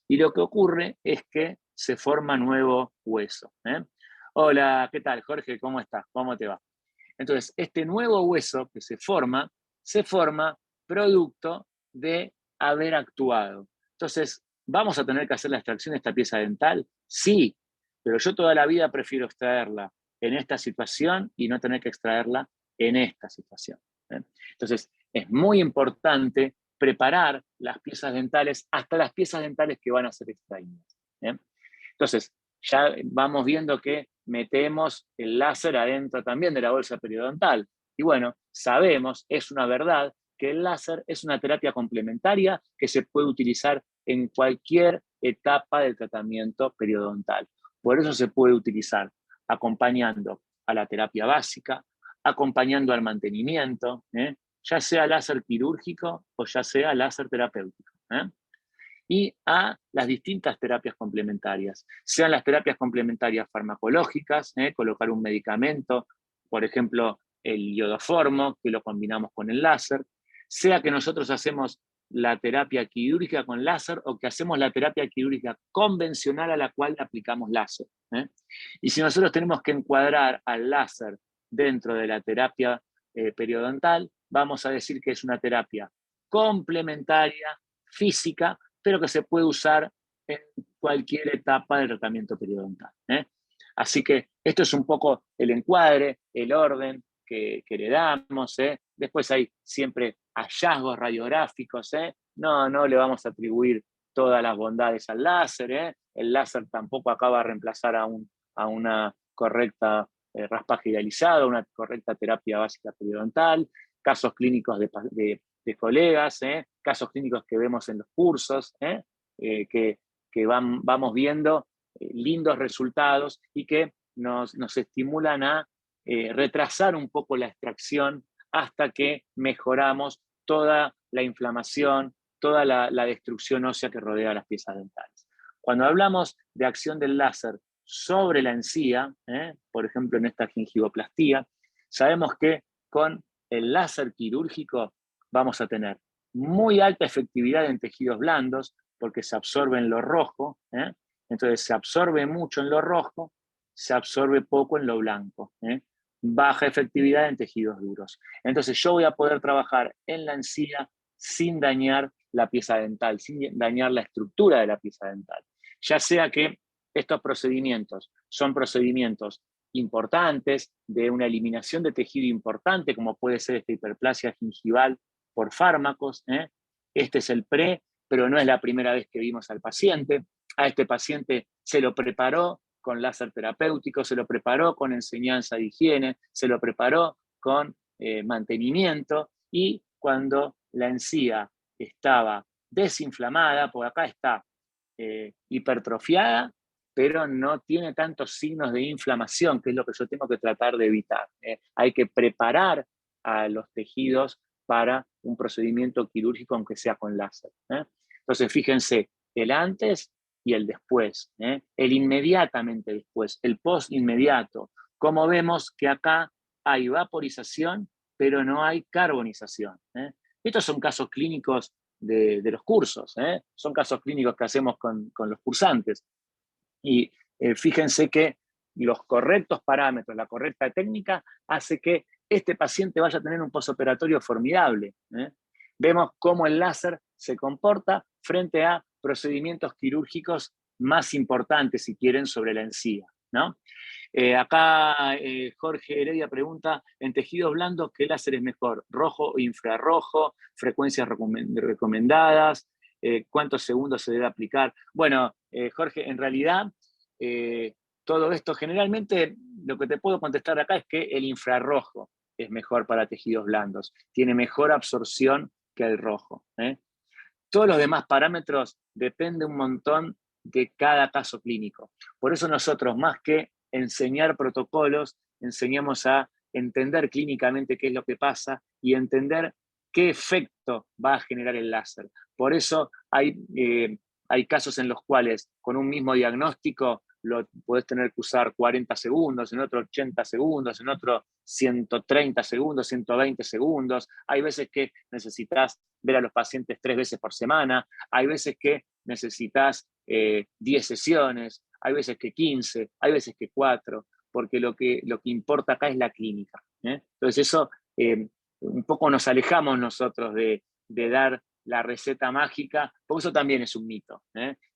Y lo que ocurre es que se forma nuevo hueso. Hola, ¿qué tal, Jorge? ¿Cómo estás? ¿Cómo te va? Entonces, este nuevo hueso que se forma producto de haber actuado. Entonces, ¿vamos a tener que hacer la extracción de esta pieza dental? Sí, pero yo toda la vida prefiero extraerla en esta situación y no tener que extraerla en esta situación. Entonces, es muy importante preparar las piezas dentales, hasta las piezas dentales que van a ser extraídas. Entonces, ya vamos viendo que metemos el láser adentro también de la bolsa periodontal. Y bueno, sabemos, es una verdad, que el láser es una terapia complementaria que se puede utilizar en cualquier etapa del tratamiento periodontal. Por eso se puede utilizar acompañando a la terapia básica, acompañando al mantenimiento, ya sea láser quirúrgico o ya sea láser terapéutico. Y a las distintas terapias complementarias, sean las terapias complementarias farmacológicas, colocar un medicamento, por ejemplo, el iodoformo, que lo combinamos con el láser, sea que nosotros hacemos la terapia quirúrgica con láser o que hacemos la terapia quirúrgica convencional a la cual aplicamos láser. Y si nosotros tenemos que encuadrar al láser dentro de la terapia periodontal, vamos a decir que es una terapia complementaria, física, pero que se puede usar en cualquier etapa del tratamiento periodontal. Así que esto es un poco el encuadre, el orden que le damos. Después hay siempre hallazgos radiográficos. No le vamos a atribuir todas las bondades al láser. El láser tampoco acaba de reemplazar a una correcta raspaje idealizado, una correcta terapia básica periodontal, casos clínicos de colegas, casos clínicos que vemos en los cursos, que vamos viendo lindos resultados y que nos estimulan a retrasar un poco la extracción hasta que mejoramos toda la inflamación, toda la destrucción ósea que rodea las piezas dentales. Cuando hablamos de acción del láser sobre la encía, por ejemplo en esta gingivoplastía, sabemos que con el láser quirúrgico vamos a tener muy alta efectividad en tejidos blandos porque se absorbe en lo rojo, entonces se absorbe mucho en lo rojo, se absorbe poco en lo blanco, baja efectividad en tejidos duros. Entonces yo voy a poder trabajar en la encía sin dañar la pieza dental, sin dañar la estructura de la pieza dental. Ya sea que estos procedimientos son procedimientos importantes, de una eliminación de tejido importante, como puede ser esta hiperplasia gingival por fármacos. Este es el pre, pero no es la primera vez que vimos al paciente. A este paciente se lo preparó con láser terapéutico, se lo preparó con enseñanza de higiene, se lo preparó con mantenimiento, y cuando la encía estaba desinflamada, por acá está hipertrofiada, pero no tiene tantos signos de inflamación, que es lo que yo tengo que tratar de evitar. Hay que preparar a los tejidos para un procedimiento quirúrgico, aunque sea con láser. Entonces, fíjense, el antes y el después, el inmediatamente después, el post inmediato. Como vemos que acá hay vaporización, pero no hay carbonización. Estos son casos clínicos de los cursos, son casos clínicos que hacemos con los cursantes. Y fíjense que los correctos parámetros, la correcta técnica, hace que este paciente vaya a tener un postoperatorio formidable. Vemos cómo el láser se comporta frente a procedimientos quirúrgicos más importante, si quieren, sobre la encía, ¿no? Acá Jorge Heredia pregunta, en tejidos blandos, ¿qué láser es mejor? ¿Rojo o infrarrojo? ¿Frecuencias recomendadas? ¿Cuántos segundos se debe aplicar? Bueno, Jorge, en realidad, todo esto generalmente, lo que te puedo contestar acá es que el infrarrojo es mejor para tejidos blandos. Tiene mejor absorción que el rojo. Todos los demás parámetros dependen un montón de cada caso clínico. Por eso nosotros, más que enseñar protocolos, enseñamos a entender clínicamente qué es lo que pasa y entender qué efecto va a generar el láser. Por eso hay casos en los cuales con un mismo diagnóstico lo podés tener que usar 40 segundos, en otro 80 segundos, en otro 130 segundos, 120 segundos. Hay veces que necesitas ver a los pacientes 3 veces por semana, hay veces que necesitas 10 sesiones, hay veces que 15, hay veces que 4, porque lo que importa acá es la clínica. Entonces eso, un poco nos alejamos nosotros de dar la receta mágica, porque eso también es un mito.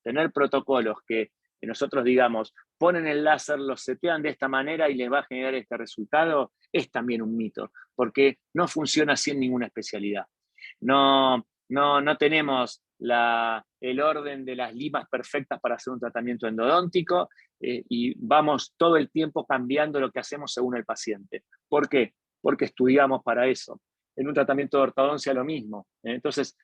Tener protocolos que nosotros digamos, ponen el láser, lo setean de esta manera y les va a generar este resultado, es también un mito, porque no funciona así en ninguna especialidad. No tenemos el orden de las limas perfectas para hacer un tratamiento endodóntico y vamos todo el tiempo cambiando lo que hacemos según el paciente. ¿Por qué? Porque estudiamos para eso. En un tratamiento de ortodoncia lo mismo. Entonces,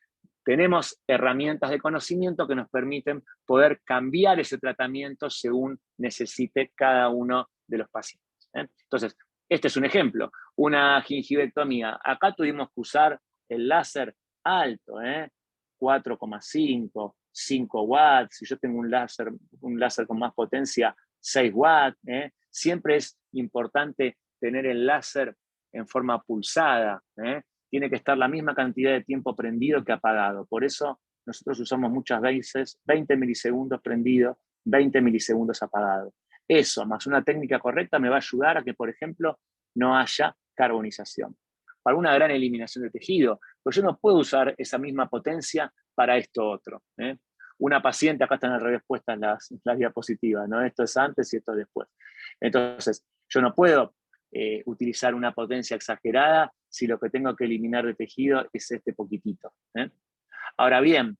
tenemos herramientas de conocimiento que nos permiten poder cambiar ese tratamiento según necesite cada uno de los pacientes. Entonces, este es un ejemplo, una gingivectomía. Acá tuvimos que usar el láser alto, 4,5, 5 watts. Si yo tengo un láser con más potencia, 6 watts. Siempre es importante tener el láser en forma pulsada. Tiene que estar la misma cantidad de tiempo prendido que apagado. Por eso nosotros usamos muchas veces 20 milisegundos prendido, 20 milisegundos apagado. Eso, más una técnica correcta, me va a ayudar a que, por ejemplo, no haya carbonización. Para una gran eliminación de tejido, pero yo no puedo usar esa misma potencia para esto otro. Una paciente, acá están al revés puestas las diapositivas, ¿no? Esto es antes y esto es después. Entonces, yo no puedo utilizar una potencia exagerada si lo que tengo que eliminar de tejido es este poquitito. Ahora bien,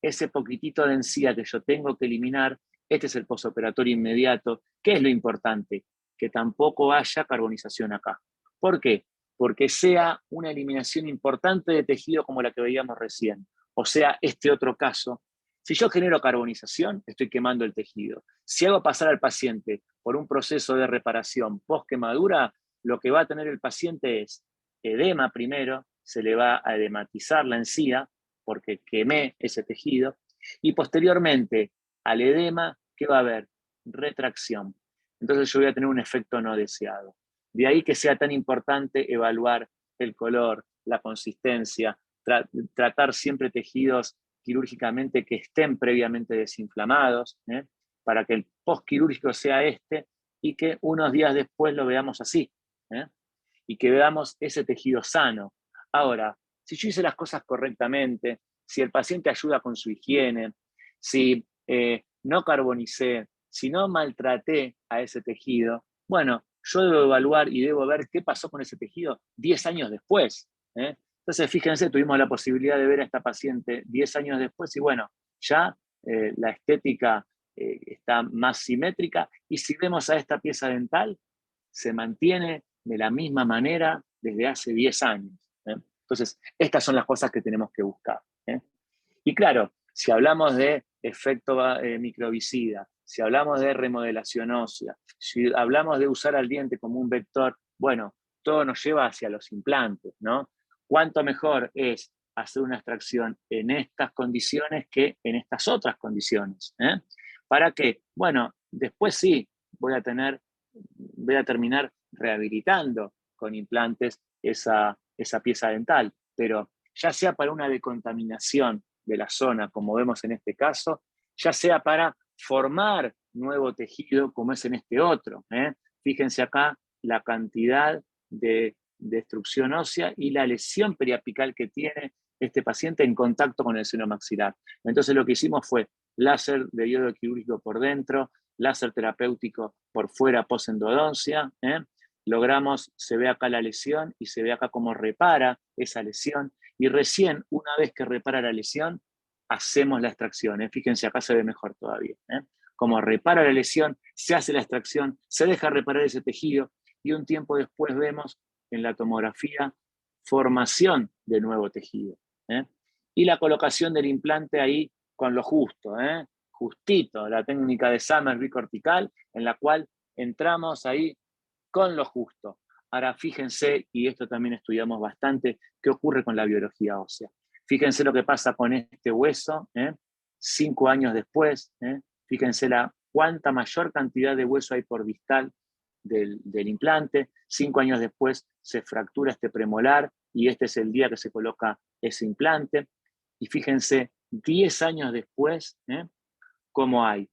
ese poquitito de encía que yo tengo que eliminar, este es el postoperatorio inmediato. ¿Qué es lo importante? Que tampoco haya carbonización acá. ¿Por qué? Porque sea una eliminación importante de tejido como la que veíamos recién, o sea, este otro caso. Si yo genero carbonización, estoy quemando el tejido. Si hago pasar al paciente por un proceso de reparación post-quemadura, lo que va a tener el paciente es edema primero, se le va a edematizar la encía, porque quemé ese tejido, y posteriormente al edema, ¿qué va a haber? Retracción. Entonces yo voy a tener un efecto no deseado. De ahí que sea tan importante evaluar el color, la consistencia, tratar siempre tejidos quirúrgicamente que estén previamente desinflamados, para que el postquirúrgico sea este y que unos días después lo veamos así, y que veamos ese tejido sano. Ahora, si yo hice las cosas correctamente, si el paciente ayuda con su higiene, si no carbonicé, si no maltraté a ese tejido, bueno, yo debo evaluar y debo ver qué pasó con ese tejido 10 años después. Entonces, fíjense, tuvimos la posibilidad de ver a esta paciente 10 años después y bueno, ya la estética está más simétrica y si vemos a esta pieza dental, se mantiene de la misma manera desde hace 10 años. Entonces, estas son las cosas que tenemos que buscar. Y claro, si hablamos de efecto microbicida, si hablamos de remodelación ósea, si hablamos de usar al diente como un vector, bueno, todo nos lleva hacia los implantes, ¿no? ¿Cuánto mejor es hacer una extracción en estas condiciones que en estas otras condiciones? ¿Para qué? Bueno, después sí, voy a terminar rehabilitando con implantes esa pieza dental, pero ya sea para una decontaminación de la zona, como vemos en este caso, ya sea para formar nuevo tejido, como es en este otro. Fíjense acá la cantidad de destrucción ósea y la lesión periapical que tiene este paciente en contacto con el seno maxilar. Entonces lo que hicimos fue láser de diodo quirúrgico por dentro, láser terapéutico por fuera, posendodoncia, logramos, se ve acá la lesión y se ve acá cómo repara esa lesión, y recién, una vez que repara la lesión, hacemos la extracción. Fíjense, acá se ve mejor todavía. Como repara la lesión, se hace la extracción, se deja reparar ese tejido, y un tiempo después vemos en la tomografía formación de nuevo tejido. Y la colocación del implante ahí con lo justo, justito, la técnica de Summer bicortical, en la cual entramos ahí con lo justo. Ahora fíjense, y esto también estudiamos bastante, qué ocurre con la biología ósea. Fíjense lo que pasa con este hueso, 5 años después, fíjense cuánta mayor cantidad de hueso hay por distal del implante. 5 años después se fractura este premolar, y este es el día que se coloca ese implante. Y fíjense, 10 años después, cómo hay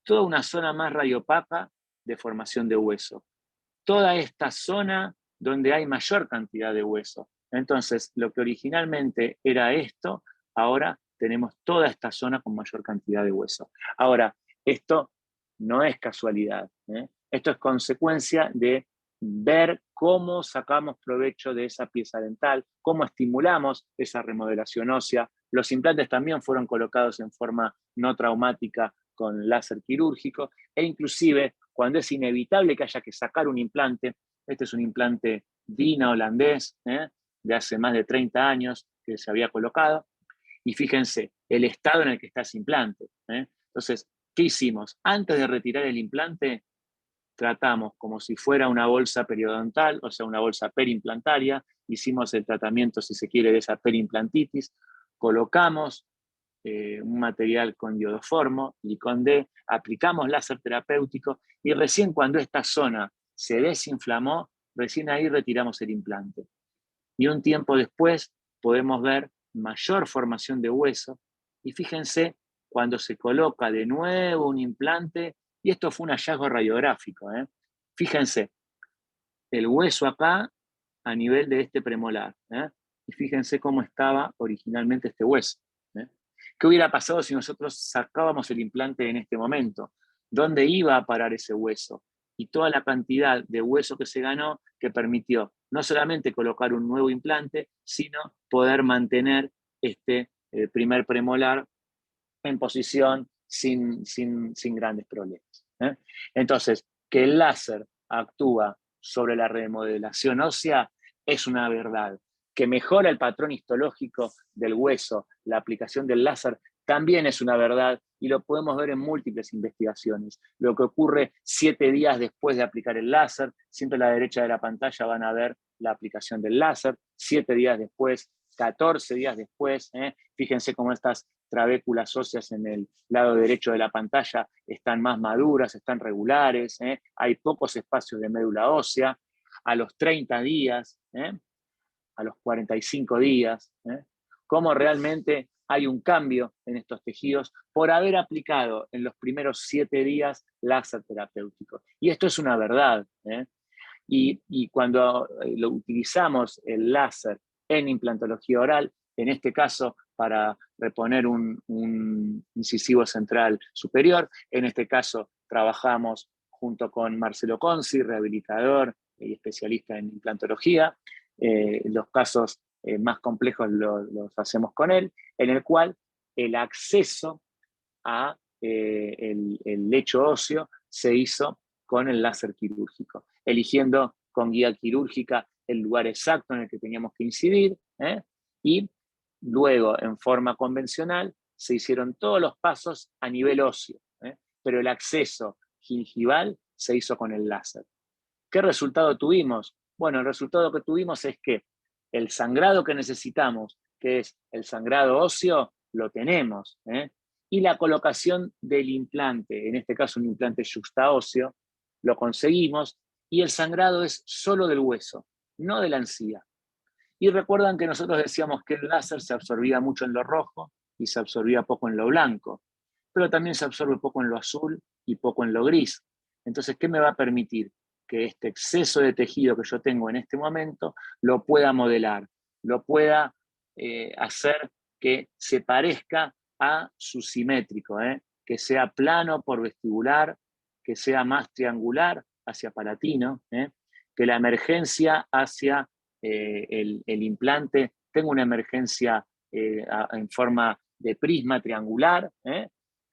toda una zona más radiopaca de formación de hueso. Toda esta zona donde hay mayor cantidad de hueso. Entonces, lo que originalmente era esto, ahora tenemos toda esta zona con mayor cantidad de hueso. Ahora, esto no es casualidad, esto es consecuencia de ver cómo sacamos provecho de esa pieza dental, cómo estimulamos esa remodelación ósea. Los implantes también fueron colocados en forma no traumática con láser quirúrgico, e inclusive cuando es inevitable que haya que sacar un implante, este es un implante Dina holandés, de hace más de 30 años que se había colocado, y fíjense el estado en el que está ese implante. Entonces, ¿qué hicimos? Antes de retirar el implante, tratamos como si fuera una bolsa periodontal, o sea, una bolsa perimplantaria, hicimos el tratamiento, si se quiere, de esa perimplantitis, colocamos un material con iodoformo, Licon D, aplicamos láser terapéutico, y recién cuando esta zona se desinflamó, recién ahí retiramos el implante. Y un tiempo después podemos ver mayor formación de hueso, y fíjense cuando se coloca de nuevo un implante, y esto fue un hallazgo radiográfico. Fíjense, el hueso acá a nivel de este premolar, y fíjense cómo estaba originalmente este hueso. ¿Qué hubiera pasado si nosotros sacábamos el implante en este momento? ¿Dónde iba a parar ese hueso? Y toda la cantidad de hueso que se ganó, que permitió no solamente colocar un nuevo implante, sino poder mantener este primer premolar en posición sin grandes problemas. Entonces, que el láser actúa sobre la remodelación ósea es una verdad. Que mejora el patrón histológico del hueso, la aplicación del láser, también es una verdad, y lo podemos ver en múltiples investigaciones. Lo que ocurre 7 días después de aplicar el láser, siempre a la derecha de la pantalla van a ver la aplicación del láser, 7 días después, 14 días después, fíjense cómo estas trabéculas óseas en el lado derecho de la pantalla están más maduras, están regulares, hay pocos espacios de médula ósea. A los 30 días, a los 45 días, cómo realmente hay un cambio en estos tejidos por haber aplicado en los primeros 7 días láser terapéutico. Y esto es una verdad. Y cuando lo utilizamos el láser en implantología oral, en este caso para reponer un incisivo central superior, en este caso trabajamos junto con Marcelo Conci, rehabilitador y especialista en implantología. Los casos más complejos los hacemos con él, en el cual el acceso a el lecho óseo se hizo con el láser quirúrgico, eligiendo con guía quirúrgica el lugar exacto en el que teníamos que incidir, y luego en forma convencional se hicieron todos los pasos a nivel óseo, pero el acceso gingival se hizo con el láser. ¿Qué resultado tuvimos? Bueno, el resultado que tuvimos es que el sangrado que necesitamos, que es el sangrado óseo, lo tenemos, y la colocación del implante, en este caso un implante yuxtaóseo, lo conseguimos, y el sangrado es solo del hueso, no de la encía. Y recuerdan que nosotros decíamos que el láser se absorbía mucho en lo rojo y se absorbía poco en lo blanco, pero también se absorbe poco en lo azul y poco en lo gris. Entonces, ¿qué me va a permitir? Que este exceso de tejido que yo tengo en este momento lo pueda modelar, lo pueda hacer que se parezca asusimétrico, que sea plano por vestibular, que sea más triangular hacia palatino, que la emergencia hacia el implante tenga una emergencia en forma de prisma triangular,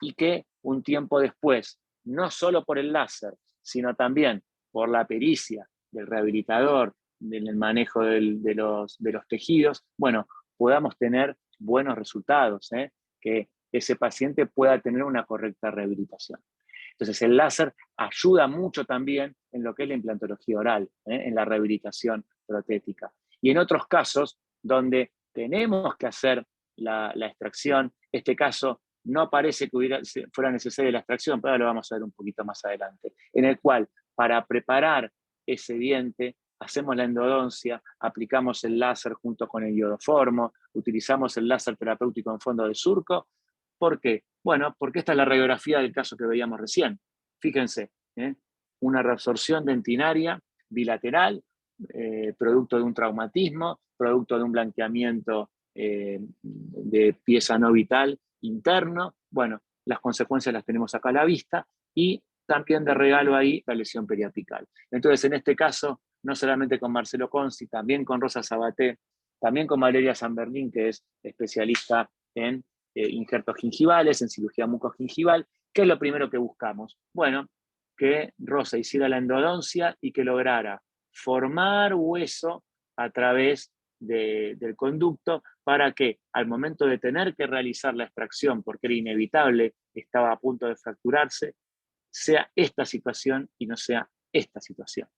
y que un tiempo después, no solo por el láser, sino también por la pericia del rehabilitador, del manejo de los tejidos, bueno, podamos tener buenos resultados, que ese paciente pueda tener una correcta rehabilitación. Entonces el láser ayuda mucho también en lo que es la implantología oral, en la rehabilitación protética. Y en otros casos donde tenemos que hacer la extracción, este caso no parece que fuera necesaria la extracción, pero ahora lo vamos a ver un poquito más adelante, en el cual para preparar ese diente hacemos la endodoncia, aplicamos el láser junto con el iodoformo, utilizamos el láser terapéutico en fondo de surco. ¿Por qué? Bueno, porque esta es la radiografía del caso que veíamos recién. Fíjense, una reabsorción dentinaria bilateral, producto de un traumatismo, producto de un blanqueamiento de pieza no vital interno. Bueno, las consecuencias las tenemos acá a la vista y también de regalo ahí la lesión periapical. Entonces, en este caso, no solamente con Marcelo Consi, también con Rosa Sabaté, también con Valeria Sanberlín, que es especialista en injertos gingivales, en cirugía mucogingival. ¿Qué es lo primero que buscamos? Bueno, que Rosa hiciera la endodoncia y que lograra formar hueso a través del conducto para que al momento de tener que realizar la extracción, porque era inevitable, estaba a punto de fracturarse, sea esta situación y no sea esta situación.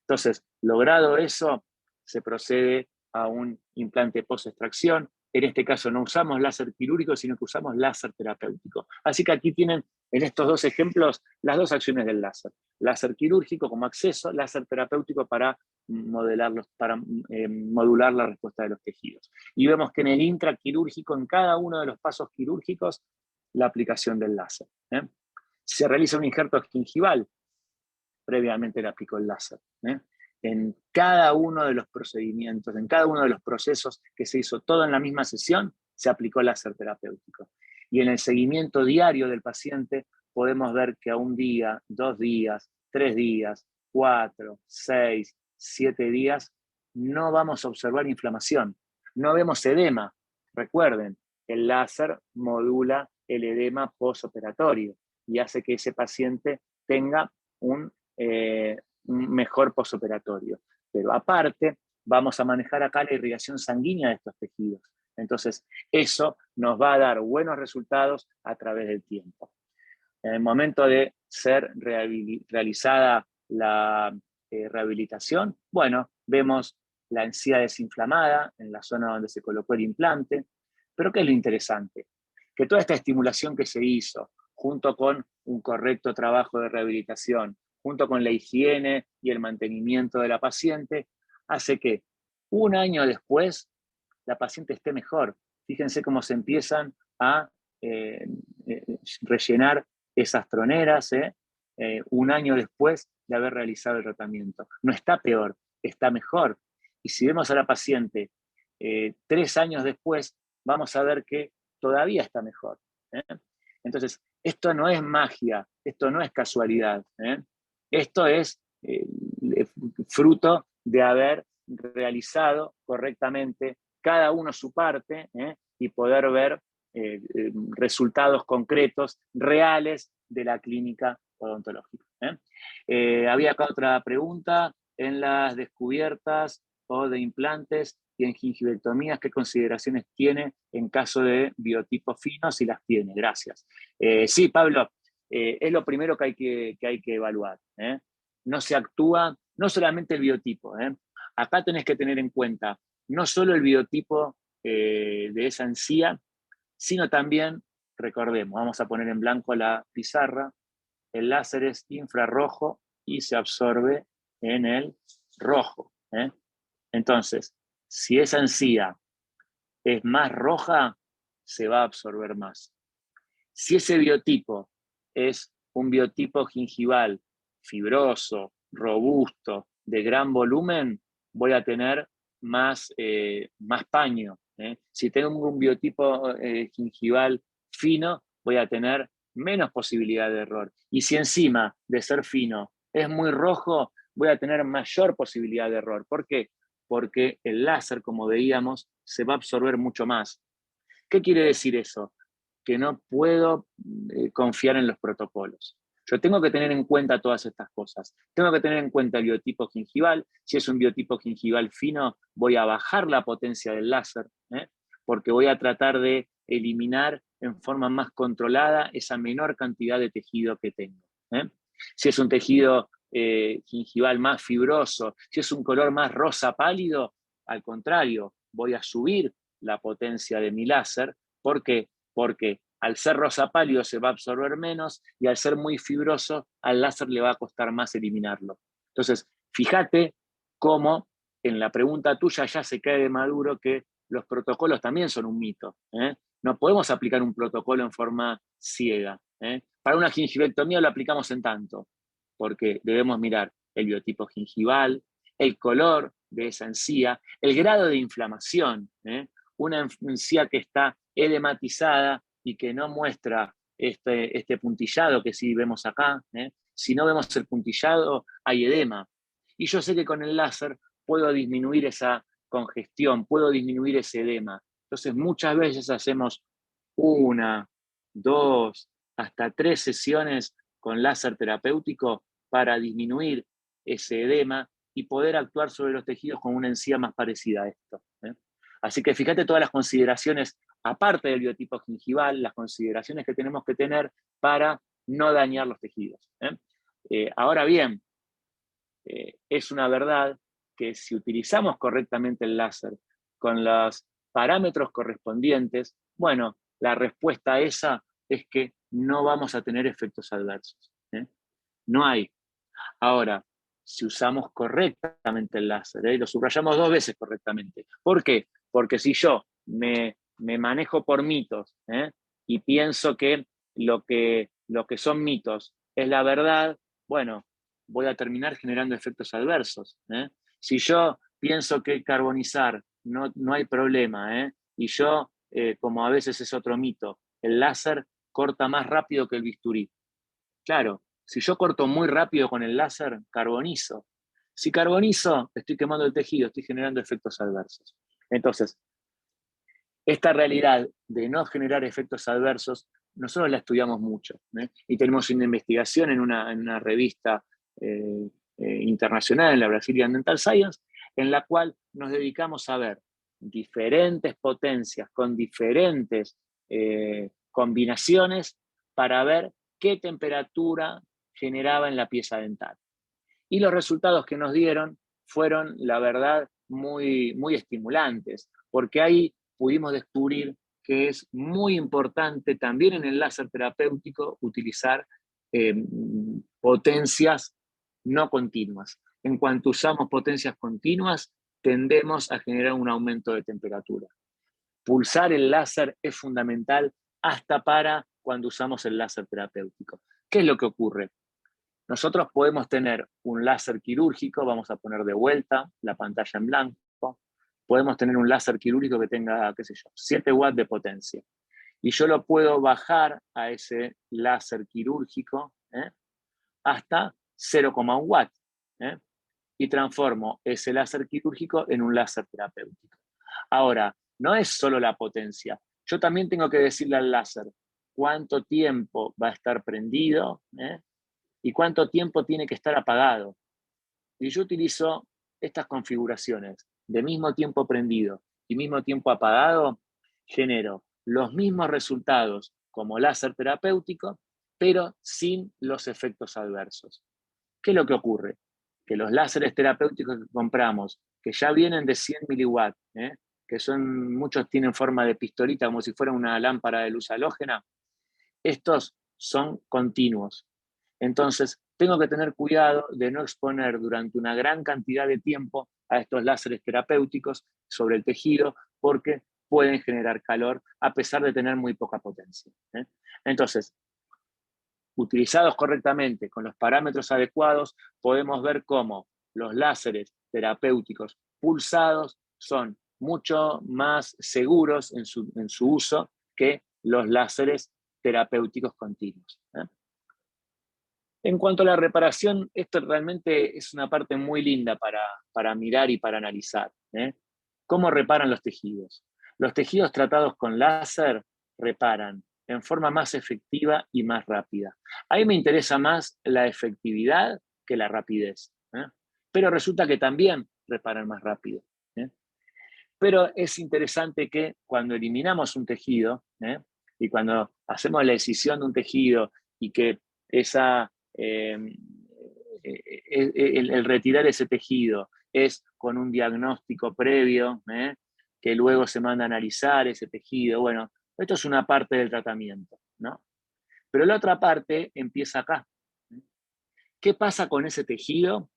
Entonces, logrado eso, se procede a un implante post-extracción. En este caso no usamos láser quirúrgico, sino que usamos láser terapéutico. Así que aquí tienen en estos dos ejemplos las dos acciones del láser. Láser quirúrgico como acceso, láser terapéutico para modular la respuesta de los tejidos. Y vemos que en el intraquirúrgico, en cada uno de los pasos quirúrgicos, la aplicación del láser. Se realiza un injerto gingival, previamente le aplicó el láser. En cada uno de los procedimientos, en cada uno de los procesos que se hizo todo en la misma sesión, se aplicó el láser terapéutico. Y en el seguimiento diario del paciente podemos ver que a un día, 2 días, 3 días, 4, 6, 7 días, no vamos a observar inflamación, no vemos edema. Recuerden, el láser modula el edema postoperatorio y hace que ese paciente tenga un mejor postoperatorio. Pero aparte, vamos a manejar acá la irrigación sanguínea de estos tejidos. Entonces, eso nos va a dar buenos resultados a través del tiempo. En el momento de ser realizada la rehabilitación, bueno, vemos la encía desinflamada en la zona donde se colocó el implante. Pero ¿qué es lo interesante? Que toda esta estimulación que se hizo, junto con un correcto trabajo de rehabilitación, junto con la higiene y el mantenimiento de la paciente, hace que un año después la paciente esté mejor. Fíjense cómo se empiezan a rellenar esas troneras, un año después de haber realizado el tratamiento. No está peor, está mejor. Y si vemos a la paciente 3 años después, vamos a ver que todavía está mejor. Entonces, esto no es magia, esto no es casualidad. Esto es fruto de haber realizado correctamente cada uno su parte, y poder ver resultados concretos, reales de la clínica odontológica. Había acá otra pregunta: en las descubiertas o de implantes y en gingivectomías, ¿qué consideraciones tiene en caso de biotipos finos? Si las tiene, gracias. Sí, Pablo, es lo primero que hay que evaluar. No se actúa, no solamente el biotipo. Acá tenés que tener en cuenta no solo el biotipo de esa encía, sino también, recordemos, vamos a poner en blanco la pizarra, el láser es infrarrojo y se absorbe en el rojo. Entonces, si esa encía es más roja, se va a absorber más. Si ese biotipo es un biotipo gingival fibroso, robusto, de gran volumen, voy a tener más paño. Si tengo un biotipo gingival fino, voy a tener menos posibilidad de error. Y si encima de ser fino es muy rojo, voy a tener mayor posibilidad de error. ¿Por qué? Porque el láser, como veíamos, se va a absorber mucho más. ¿Qué quiere decir eso? Que no puedo confiar en los protocolos. Yo tengo que tener en cuenta todas estas cosas. Tengo que tener en cuenta el biotipo gingival. Si es un biotipo gingival fino, voy a bajar la potencia del láser, porque voy a tratar de eliminar en forma más controlada esa menor cantidad de tejido que tengo. Si es un tejido gingival más fibroso, si es un color más rosa pálido, al contrario, voy a subir la potencia de mi láser. ¿Por qué? Porque al ser rosa pálido se va a absorber menos y al ser muy fibroso al láser le va a costar más eliminarlo. Entonces, fíjate cómo en la pregunta tuya ya se cae de maduro que los protocolos también son un mito. No podemos aplicar un protocolo en forma ciega. Para una gingiveltomía lo aplicamos en tanto, porque debemos mirar el biotipo gingival, el color de esa encía, el grado de inflamación. Una encía que está edematizada y que no muestra este puntillado que sí vemos acá. Si no vemos el puntillado, hay edema. Y yo sé que con el láser puedo disminuir esa congestión, puedo disminuir ese edema. Entonces muchas veces hacemos 1, 2, hasta 3 sesiones con láser terapéutico para disminuir ese edema y poder actuar sobre los tejidos con una encía más parecida a esto. Así que fíjate todas las consideraciones, aparte del biotipo gingival, las consideraciones que tenemos que tener para no dañar los tejidos. Ahora bien, es una verdad que si utilizamos correctamente el láser con los parámetros correspondientes, bueno, la respuesta a esa es que no vamos a tener efectos adversos. No hay. Ahora, si usamos correctamente el láser, lo subrayamos 2 veces correctamente. ¿Por qué? Porque si yo me manejo por mitos y pienso que lo que son mitos es la verdad, bueno, voy a terminar generando efectos adversos. Si yo pienso que carbonizar no hay problema, y yo, como a veces es otro mito, el láser corta más rápido que el bisturí. Claro, si yo corto muy rápido con el láser, carbonizo. Si carbonizo, estoy quemando el tejido, estoy generando efectos adversos. Entonces, esta realidad de no generar efectos adversos, nosotros la estudiamos mucho. Y tenemos una investigación en una revista internacional, en la Brazilian Dental Science, en la cual nos dedicamos a ver diferentes potencias con diferentes combinaciones para ver qué temperatura generaba en la pieza dental. Y los resultados que nos dieron fueron, la verdad, muy, muy estimulantes, porque ahí pudimos descubrir que es muy importante también en el láser terapéutico utilizar potencias no continuas. En cuanto usamos potencias continuas, tendemos a generar un aumento de temperatura. Pulsar el láser es fundamental hasta para cuando usamos el láser terapéutico. ¿Qué es lo que ocurre? Nosotros podemos tener un láser quirúrgico, vamos a poner de vuelta la pantalla en blanco, podemos tener un láser quirúrgico que tenga, qué sé yo, 7 watts de potencia. Y yo lo puedo bajar a ese láser quirúrgico hasta 0,1 watt. Y transformo ese láser quirúrgico en un láser terapéutico. Ahora, no es solo la potencia. Yo también tengo que decirle al láser cuánto tiempo va a estar prendido y cuánto tiempo tiene que estar apagado. Y yo utilizo estas configuraciones de mismo tiempo prendido y mismo tiempo apagado, genero los mismos resultados como láser terapéutico, pero sin los efectos adversos. ¿Qué es lo que ocurre? Que los láseres terapéuticos que compramos, que ya vienen de 100 miliwatts, que muchos tienen forma de pistolita, como si fuera una lámpara de luz halógena, estos son continuos. Entonces, tengo que tener cuidado de no exponer durante una gran cantidad de tiempo a estos láseres terapéuticos sobre el tejido, porque pueden generar calor a pesar de tener muy poca potencia. Entonces, utilizados correctamente, con los parámetros adecuados, podemos ver cómo los láseres terapéuticos pulsados son mucho más seguros en su uso que los láseres terapéuticos continuos. En cuanto a la reparación, esto realmente es una parte muy linda para mirar y para analizar. ¿Cómo reparan los tejidos? Los tejidos tratados con láser reparan en forma más efectiva y más rápida. A mí me interesa más la efectividad que la rapidez, pero resulta que también reparan más rápido. Pero es interesante que cuando eliminamos un tejido, y cuando hacemos la excisión de un tejido y que el retirar ese tejido es con un diagnóstico previo, que luego se manda a analizar ese tejido. Bueno, esto es una parte del tratamiento, ¿no? Pero la otra parte empieza acá. ¿Qué pasa con ese tejido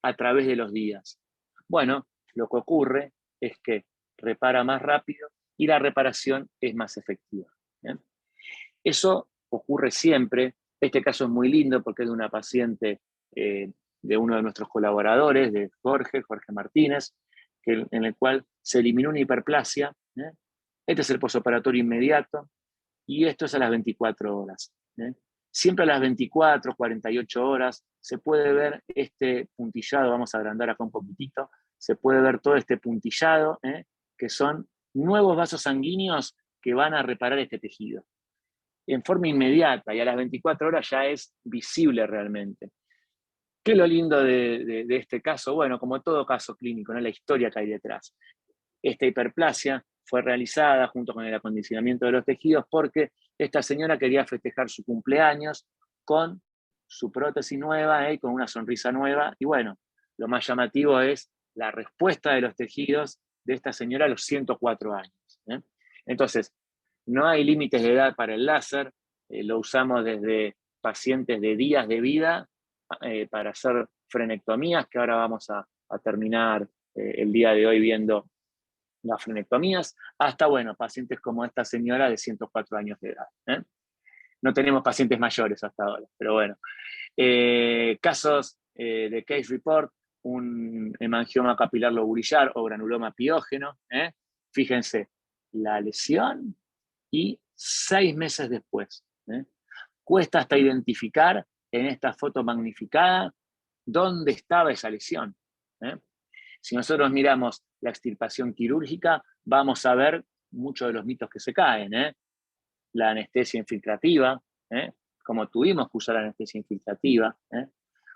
a través de los días? Bueno, lo que ocurre es que repara más rápido y la reparación es más efectiva. Eso ocurre siempre. Este caso es muy lindo porque es de una paciente de uno de nuestros colaboradores, de Jorge Martínez, en el cual se eliminó una hiperplasia. Este es el posoperatorio inmediato y esto es a las 24 horas. Siempre a las 24, 48 horas se puede ver este puntillado, vamos a agrandar acá un poquitito, se puede ver todo este puntillado, que son nuevos vasos sanguíneos que van a reparar este tejido. En forma inmediata y a las 24 horas ya es visible realmente. ¿Qué es lo lindo de este caso? Bueno, como todo caso clínico, ¿no? La historia que hay detrás. Esta hiperplasia fue realizada junto con el acondicionamiento de los tejidos porque esta señora quería festejar su cumpleaños con su prótesis nueva y con una sonrisa nueva. Y bueno, lo más llamativo es la respuesta de los tejidos de esta señora a los 104 años. Entonces, no hay límites de edad para el láser, lo usamos desde pacientes de días de vida para hacer frenectomías, que ahora vamos a terminar el día de hoy viendo las frenectomías, hasta, bueno, pacientes como esta señora de 104 años de edad. No tenemos pacientes mayores hasta ahora, pero bueno. Casos de case report, un hemangioma capilar lobulillar o granuloma piógeno. Fíjense, la lesión y 6 meses después. Cuesta hasta identificar en esta foto magnificada dónde estaba esa lesión. Si nosotros miramos la extirpación quirúrgica, vamos a ver muchos de los mitos que se caen. La anestesia infiltrativa, como tuvimos que usar anestesia infiltrativa,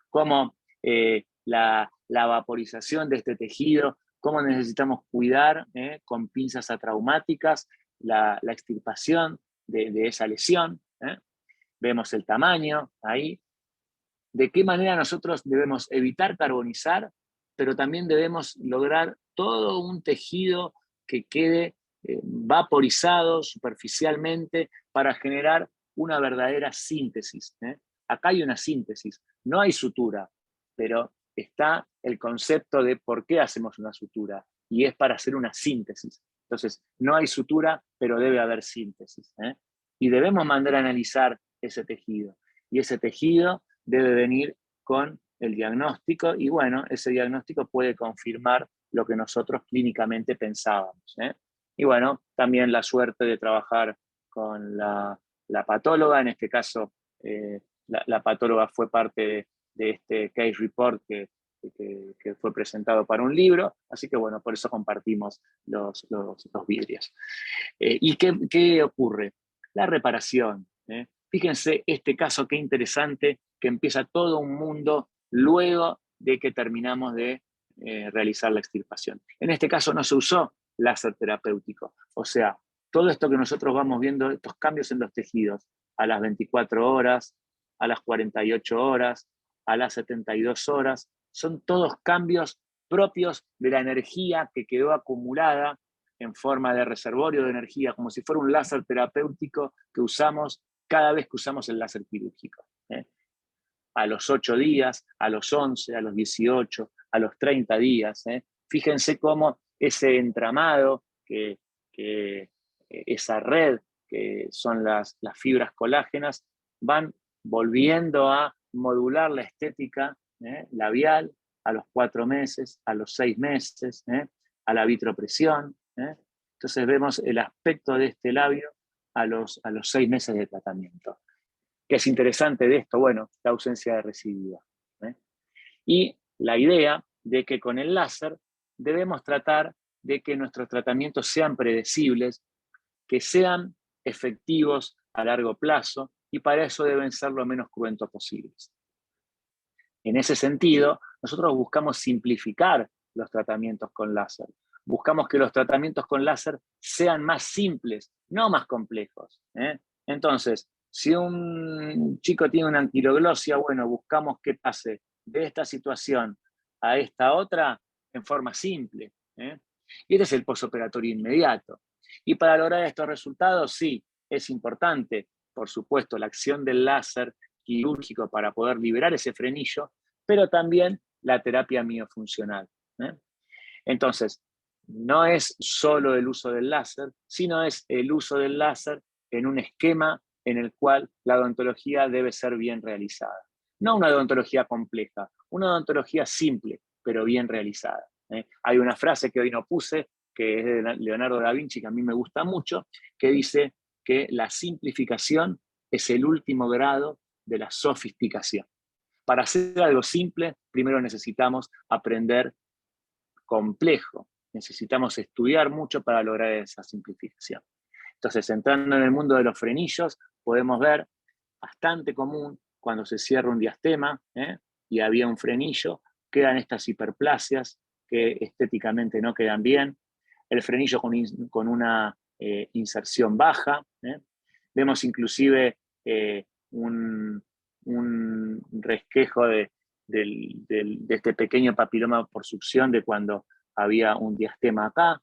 cómo la vaporización de este tejido, cómo necesitamos cuidar con pinzas atraumáticas la extirpación de esa lesión. Vemos el tamaño ahí. De qué manera nosotros debemos evitar carbonizar, pero también debemos lograr todo un tejido que quede vaporizado superficialmente para generar una verdadera síntesis. Acá hay una síntesis, no hay sutura, pero está el concepto de por qué hacemos una sutura, y es para hacer una síntesis. Entonces, no hay sutura, pero debe haber síntesis. Y debemos mandar a analizar ese tejido. Y ese tejido debe venir con el diagnóstico, y bueno, ese diagnóstico puede confirmar lo que nosotros clínicamente pensábamos. Y bueno, también la suerte de trabajar con la patóloga, en este caso la patóloga fue parte de este case report que fue presentado para un libro, así que bueno, por eso compartimos los vidrios. ¿Y qué ocurre? La reparación. Fíjense este caso, qué interesante, que empieza todo un mundo luego de que terminamos de realizar la extirpación. En este caso no se usó láser terapéutico, o sea, todo esto que nosotros vamos viendo, estos cambios en los tejidos, a las 24 horas, a las 48 horas, a las 72 horas, son todos cambios propios de la energía que quedó acumulada en forma de reservorio de energía, como si fuera un láser terapéutico que usamos cada vez que usamos el láser quirúrgico. A los 8 días, a los 11, a los 18, a los 30 días. Fíjense cómo ese entramado, esa red que son las fibras colágenas, van volviendo a modular la estética labial a los 4 meses, a los 6 meses, a la vitropresión. Entonces vemos el aspecto de este labio a los 6 meses de tratamiento. ¿Qué es interesante de esto? Bueno, la ausencia de recidiva. Y la idea de que con el láser debemos tratar de que nuestros tratamientos sean predecibles, que sean efectivos a largo plazo, y para eso deben ser lo menos cruentos posibles. En ese sentido, nosotros buscamos simplificar los tratamientos con láser. Buscamos que los tratamientos con láser sean más simples, no más complejos. Entonces, si un chico tiene una anquiloglosia, bueno, buscamos que pase de esta situación a esta otra en forma simple. Y este es el postoperatorio inmediato. Y para lograr estos resultados, sí, es importante, por supuesto, la acción del láser quirúrgico para poder liberar ese frenillo, pero también la terapia miofuncional. Entonces, no es solo el uso del láser, sino es el uso del láser en un esquema en el cual la odontología debe ser bien realizada. No una odontología compleja, una odontología simple, pero bien realizada. Hay una frase que hoy no puse, que es de Leonardo da Vinci, que a mí me gusta mucho, que dice que la simplificación es el último grado de la sofisticación. Para hacer algo simple, primero necesitamos aprender complejo. Necesitamos estudiar mucho para lograr esa simplificación. Entonces, entrando en el mundo de los frenillos, podemos ver bastante común cuando se cierra un diastema y había un frenillo, quedan estas hiperplasias que estéticamente no quedan bien. El frenillo con una inserción baja. Vemos inclusive un resquejo de este pequeño papiloma por succión de cuando había un diastema acá.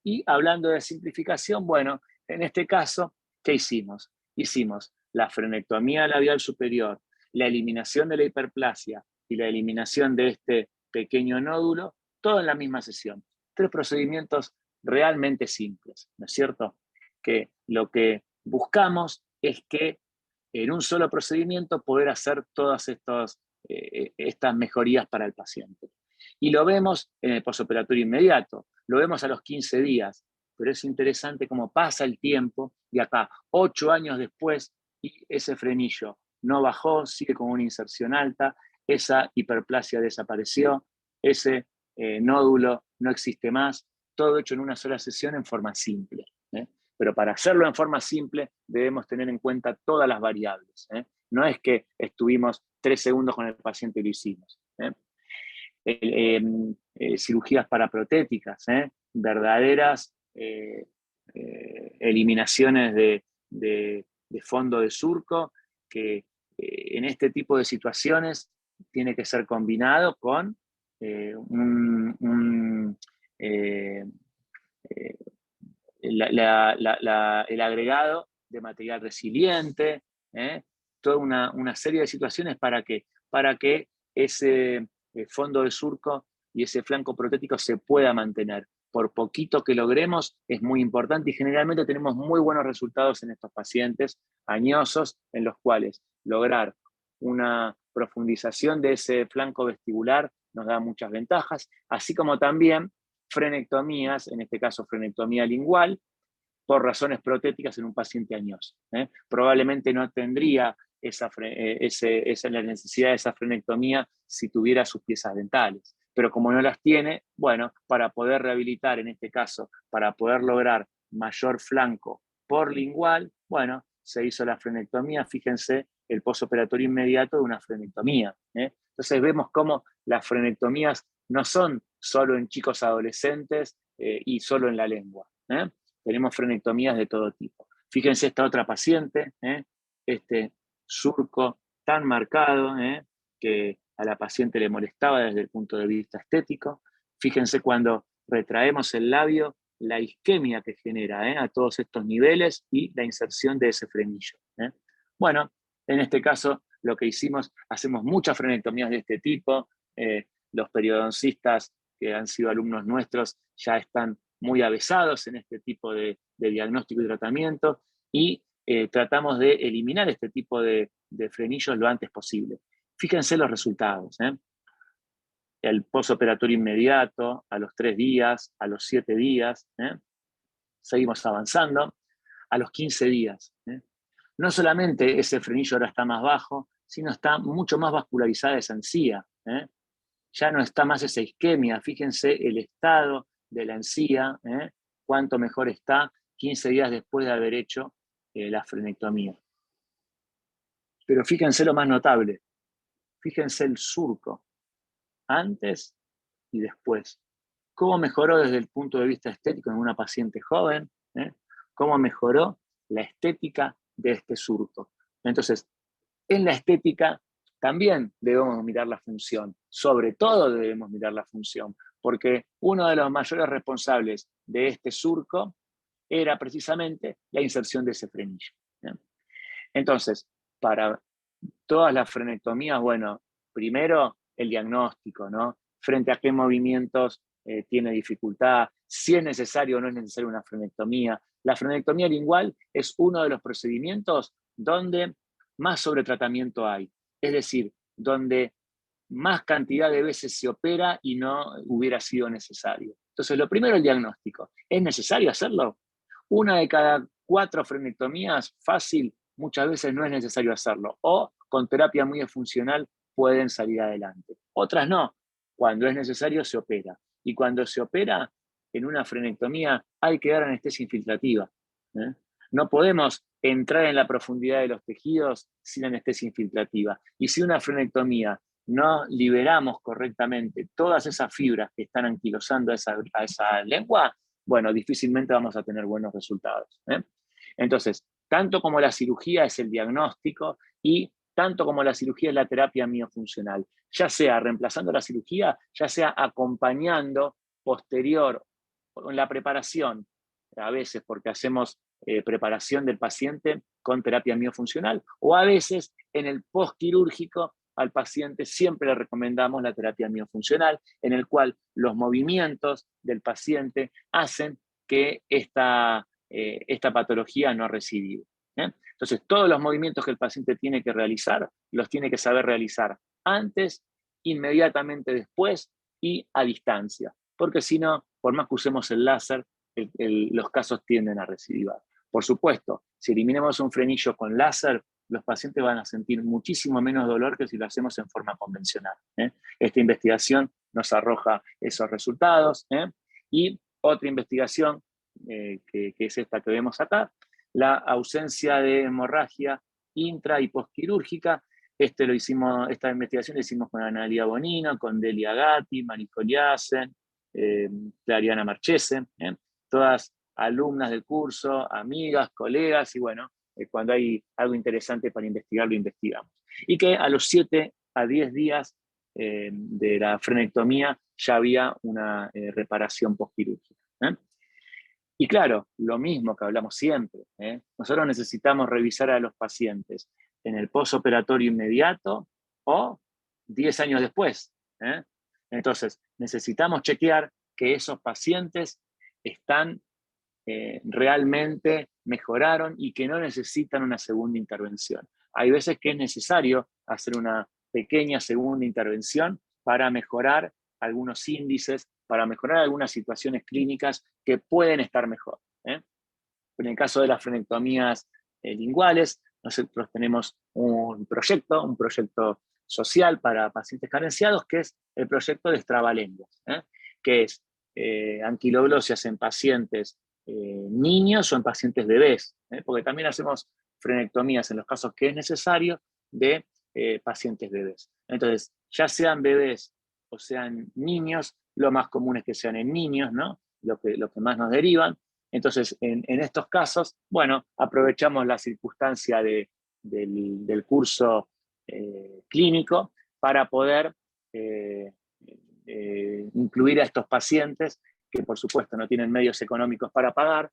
Y hablando de simplificación, bueno, en este caso, ¿qué hicimos? Hicimos la frenectomía labial superior, la eliminación de la hiperplasia y la eliminación de este pequeño nódulo, todo en la misma sesión. 3 procedimientos realmente simples, ¿no es cierto? Que lo que buscamos es que en un solo procedimiento poder hacer todas estas mejorías para el paciente. Y lo vemos en el postoperatorio inmediato, lo vemos a los 15 días, pero es interesante cómo pasa el tiempo y acá, 8 años después, y ese frenillo no bajó, sigue con una inserción alta, esa hiperplasia desapareció, ese nódulo no existe más, todo hecho en una sola sesión en forma simple. Pero para hacerlo en forma simple debemos tener en cuenta todas las variables. No es que estuvimos 3 segundos con el paciente y lo hicimos. Cirugías paraprotéticas, verdaderas eliminaciones de fondo de surco, que en este tipo de situaciones tiene que ser combinado con el agregado de material resiliente, toda una serie de situaciones para que ese fondo de surco y ese flanco protético se pueda mantener. Por poquito que logremos, es muy importante y generalmente tenemos muy buenos resultados en estos pacientes añosos, en los cuales lograr una profundización de ese flanco vestibular nos da muchas ventajas, así como también frenectomías, en este caso frenectomía lingual, por razones protéticas en un paciente añoso. Probablemente no tendría la necesidad de esa frenectomía si tuviera sus piezas dentales, pero como no las tiene, bueno, para poder rehabilitar, en este caso, para poder lograr mayor flanco por lingual, bueno, se hizo la frenectomía, fíjense el postoperatorio inmediato de una frenectomía. Entonces vemos cómo las frenectomías no son solo en chicos adolescentes y solo en la lengua. Tenemos frenectomías de todo tipo. Fíjense esta otra paciente, este surco tan marcado que a la paciente le molestaba desde el punto de vista estético. Fíjense cuando retraemos el labio, la isquemia que genera a todos estos niveles y la inserción de ese frenillo. Bueno, en este caso lo que hicimos, hacemos muchas frenectomías de este tipo. Los periodoncistas que han sido alumnos nuestros ya están muy avesados en este tipo de diagnóstico y tratamiento, y tratamos de eliminar este tipo de frenillos lo antes posible. Fíjense los resultados. El postoperatorio inmediato, a los 3 días, a los 7 días. Seguimos avanzando. a los 15 días. No solamente ese frenillo ahora está más bajo, sino está mucho más vascularizada esa encía. Ya no está más esa isquemia. Fíjense el estado de la encía, cuánto mejor está 15 días después de haber hecho la frenectomía. Pero fíjense lo más notable. Fíjense el surco, antes y después. ¿Cómo mejoró desde el punto de vista estético en una paciente joven? ¿Cómo mejoró la estética de este surco? Entonces, en la estética también debemos mirar la función. Sobre todo debemos mirar la función, porque uno de los mayores responsables de este surco era precisamente la inserción de ese frenillo. Entonces, para todas las frenectomías, bueno, primero el diagnóstico, ¿no? Frente a qué movimientos tiene dificultad, si es necesario o no es necesaria una frenectomía. La frenectomía lingual es uno de los procedimientos donde más sobretratamiento hay, es decir, donde más cantidad de veces se opera y no hubiera sido necesario. Entonces, lo primero, el diagnóstico. ¿Es necesario hacerlo? Una de cada 4 frenectomías, fácil, muchas veces no es necesario hacerlo. O con terapia muy funcional pueden salir adelante. Otras no. Cuando es necesario se opera. Y cuando se opera, en una frenectomía hay que dar anestesia infiltrativa. No podemos entrar en la profundidad de los tejidos sin anestesia infiltrativa. Y si una frenectomía no liberamos correctamente todas esas fibras que están anquilosando a esa lengua, bueno, difícilmente vamos a tener buenos resultados. Entonces, tanto como la cirugía es el diagnóstico y tanto como la cirugía es la terapia miofuncional, ya sea reemplazando la cirugía, ya sea acompañando posterior en la preparación, a veces porque hacemos preparación del paciente con terapia miofuncional, o a veces en el postquirúrgico al paciente siempre le recomendamos la terapia miofuncional, en el cual los movimientos del paciente hacen que esta patología no recidive. Entonces, todos los movimientos que el paciente tiene que realizar, los tiene que saber realizar antes, inmediatamente después y a distancia, porque si no, por más que usemos el láser, los casos tienden a recidivar. Por supuesto, si eliminamos un frenillo con láser, los pacientes van a sentir muchísimo menos dolor que si lo hacemos en forma convencional. Esta investigación nos arroja esos resultados. Y otra investigación, que es esta que vemos acá, la ausencia de hemorragia intra y postquirúrgica. Esta investigación la hicimos con Analia Bonino, con Delia Gatti, Maricoliasen, Clariana Marchese, todas alumnas del curso, amigas, colegas, y bueno, cuando hay algo interesante para investigar, lo investigamos. Y que a los 7 a 10 días de la frenectomía ya había una reparación postquirúrgica. Y claro, lo mismo que hablamos siempre, nosotros necesitamos revisar a los pacientes en el postoperatorio inmediato o 10 años después. Entonces, necesitamos chequear que esos pacientes están realmente mejoraron y que no necesitan una segunda intervención. Hay veces que es necesario hacer una pequeña segunda intervención para mejorar algunos índices, para mejorar algunas situaciones clínicas que pueden estar mejor. En el caso de las frenectomías linguales, nosotros tenemos un proyecto social para pacientes carenciados, que es el proyecto de extravalenguas, que es anquiloglosias en pacientes niños o en pacientes bebés, porque también hacemos frenectomías en los casos que es necesario de pacientes bebés. Entonces, ya sean bebés o sean niños, lo más común es que sean en niños, ¿no? Lo que más nos derivan. Entonces, en estos casos, bueno, aprovechamos la circunstancia del curso clínico para poder incluir a estos pacientes que por supuesto no tienen medios económicos para pagar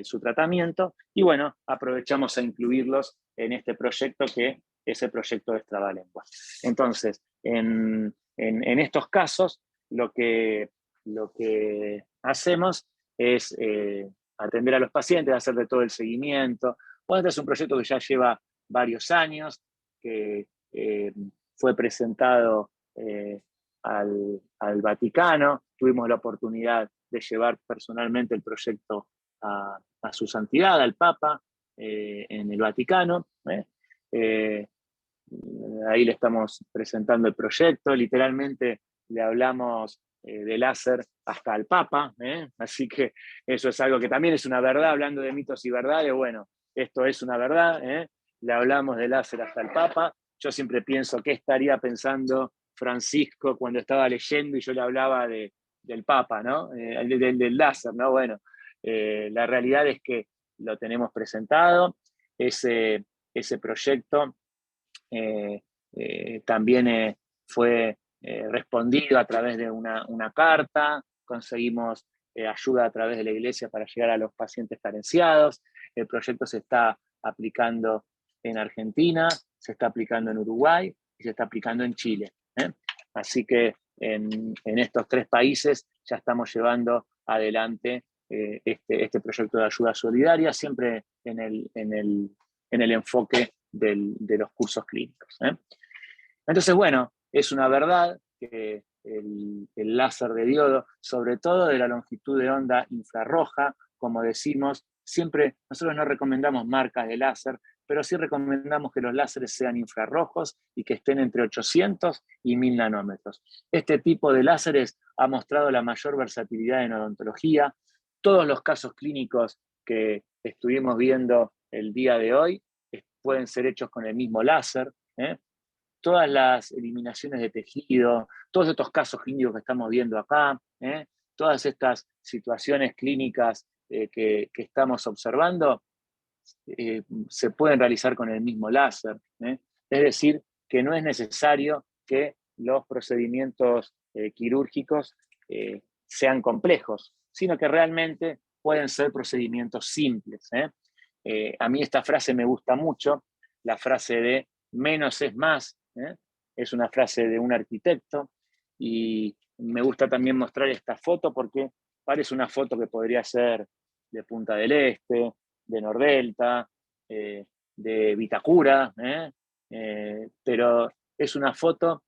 su tratamiento, y bueno, aprovechamos a incluirlos en este proyecto que es el proyecto de Extravalenguas. Entonces, en estos casos, lo que hacemos es atender a los pacientes, hacer de todo el seguimiento. Bueno, este es un proyecto que ya lleva varios años, que fue presentado al Vaticano. Tuvimos la oportunidad de llevar personalmente el proyecto a su santidad, al Papa, en el Vaticano. Ahí le estamos presentando el proyecto, literalmente le hablamos de láser hasta al Papa, así que eso es algo que también es una verdad, hablando de mitos y verdades, bueno, esto es una verdad, le hablamos de láser hasta el Papa. Yo siempre pienso qué estaría pensando Francisco cuando estaba leyendo y yo le hablaba del Papa, ¿no? Del láser, ¿no? Bueno, la realidad es que lo tenemos presentado, ese proyecto también fue respondido a través de una carta, conseguimos ayuda a través de la iglesia para llegar a los pacientes carenciados, el proyecto se está aplicando en Argentina, se está aplicando en Uruguay y se está aplicando en Chile. Así que en estos 3 países ya estamos llevando adelante este proyecto de ayuda solidaria, siempre en el enfoque de los cursos clínicos. Entonces, bueno, es una verdad que el láser de diodo, sobre todo de la longitud de onda infrarroja, como decimos, siempre nosotros no recomendamos marcas de láser, pero sí recomendamos que los láseres sean infrarrojos y que estén entre 800 y 1000 nanómetros. Este tipo de láseres ha mostrado la mayor versatilidad en odontología. Todos los casos clínicos que estuvimos viendo el día de hoy pueden ser hechos con el mismo láser. Todas las eliminaciones de tejido, todos estos casos clínicos que estamos viendo acá, todas estas situaciones clínicas que estamos observando, se pueden realizar con el mismo láser. Es decir, que no es necesario que los procedimientos quirúrgicos sean complejos, sino que realmente pueden ser procedimientos simples. A mí esta frase me gusta mucho, la frase de menos es más, es una frase de un arquitecto, y me gusta también mostrar esta foto porque parece una foto que podría ser de Punta del Este, de Nordelta, de Vitacura, pero es una foto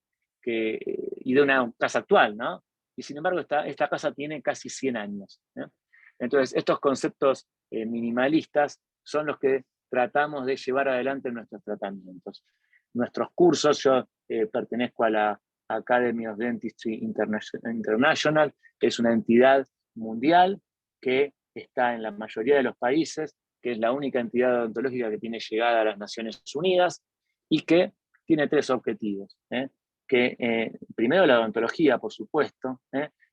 y de una casa actual, ¿no? Y sin embargo esta casa tiene casi 100 años. Entonces estos conceptos minimalistas son los que tratamos de llevar adelante en nuestros tratamientos. Nuestros cursos, yo pertenezco a la Academy of Dentistry International, que es una entidad mundial que está en la mayoría de los países, que es la única entidad odontológica que tiene llegada a las Naciones Unidas y que tiene 3 objetivos. Primero la odontología, por supuesto,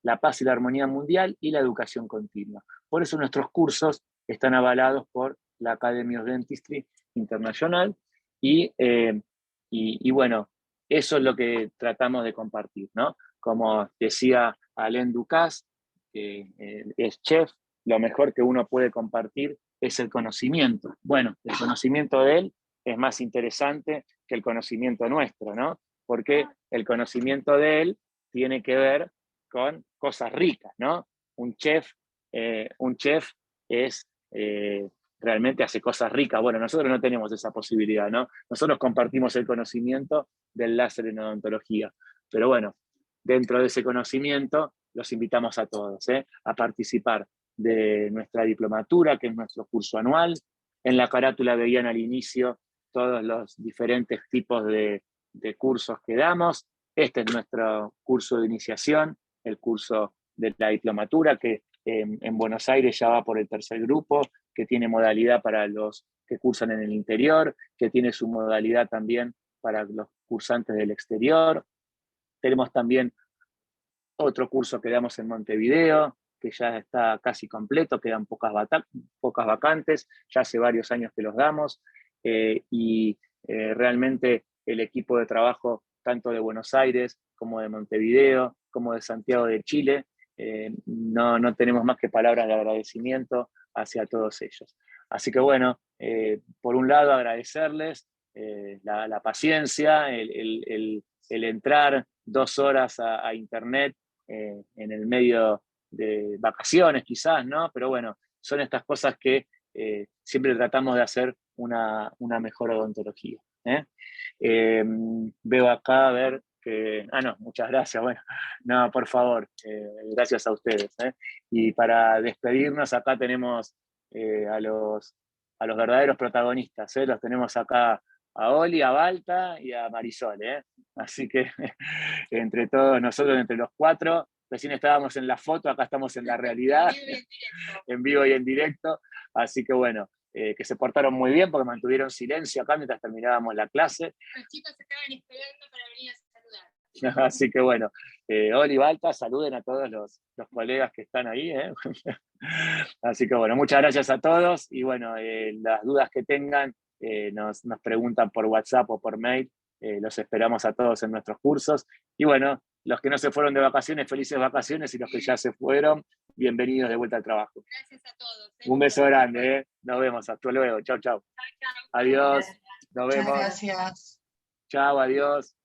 la paz y la armonía mundial y la educación continua. Por eso nuestros cursos están avalados por la Academy of Dentistry International y bueno, eso es lo que tratamos de compartir, ¿no? Como decía Alain Ducasse, que es chef, lo mejor que uno puede compartir es el conocimiento. Bueno, el conocimiento de él es más interesante que el conocimiento nuestro, ¿no? Porque el conocimiento de él tiene que ver con cosas ricas, ¿no? Un chef es realmente hace cosas ricas. Bueno, nosotros no tenemos esa posibilidad, ¿no? Nosotros compartimos el conocimiento del láser en odontología. Pero bueno, dentro de ese conocimiento los invitamos a todos a participar de nuestra diplomatura, que es nuestro curso anual. En la carátula veían al inicio todos los diferentes tipos de cursos que damos. Este es nuestro curso de iniciación, el curso de la diplomatura, que en Buenos Aires ya va por el 3er grupo, que tiene modalidad para los que cursan en el interior, que tiene su modalidad también para los cursantes del exterior. Tenemos también otro curso que damos en Montevideo, que ya está casi completo, quedan pocas vacantes, ya hace varios años que los damos, y realmente el equipo de trabajo, tanto de Buenos Aires, como de Montevideo, como de Santiago de Chile, no tenemos más que palabras de agradecimiento hacia todos ellos. Así que bueno, por un lado agradecerles la paciencia, el entrar 2 horas a internet en el medio de vacaciones quizás, ¿no? Pero bueno, son estas cosas que siempre tratamos de hacer una mejor odontología. Veo acá, a ver, que... no, muchas gracias, bueno, no, por favor, gracias a ustedes. Y para despedirnos, acá tenemos a los verdaderos protagonistas, los tenemos acá a Oli, a Balta y a Marisol, así que entre todos nosotros, entre los 4, recién estábamos en la foto, acá estamos en la realidad, en vivo y en directo, así que bueno, que se portaron muy bien porque mantuvieron silencio acá mientras terminábamos la clase. Los chicos estaban esperando para venir a saludar. Así que bueno, Oli, Balta, saluden a todos los colegas que están ahí. Así que bueno, muchas gracias a todos y bueno, las dudas que tengan nos preguntan por WhatsApp o por mail, los esperamos a todos en nuestros cursos. Y bueno, los que no se fueron de vacaciones, felices vacaciones, y los que ya se fueron, bienvenidos de vuelta al trabajo. Gracias a todos. Un beso grande, nos vemos, hasta luego, chau, chau. Adiós, nos vemos. Muchas gracias. Chao, adiós.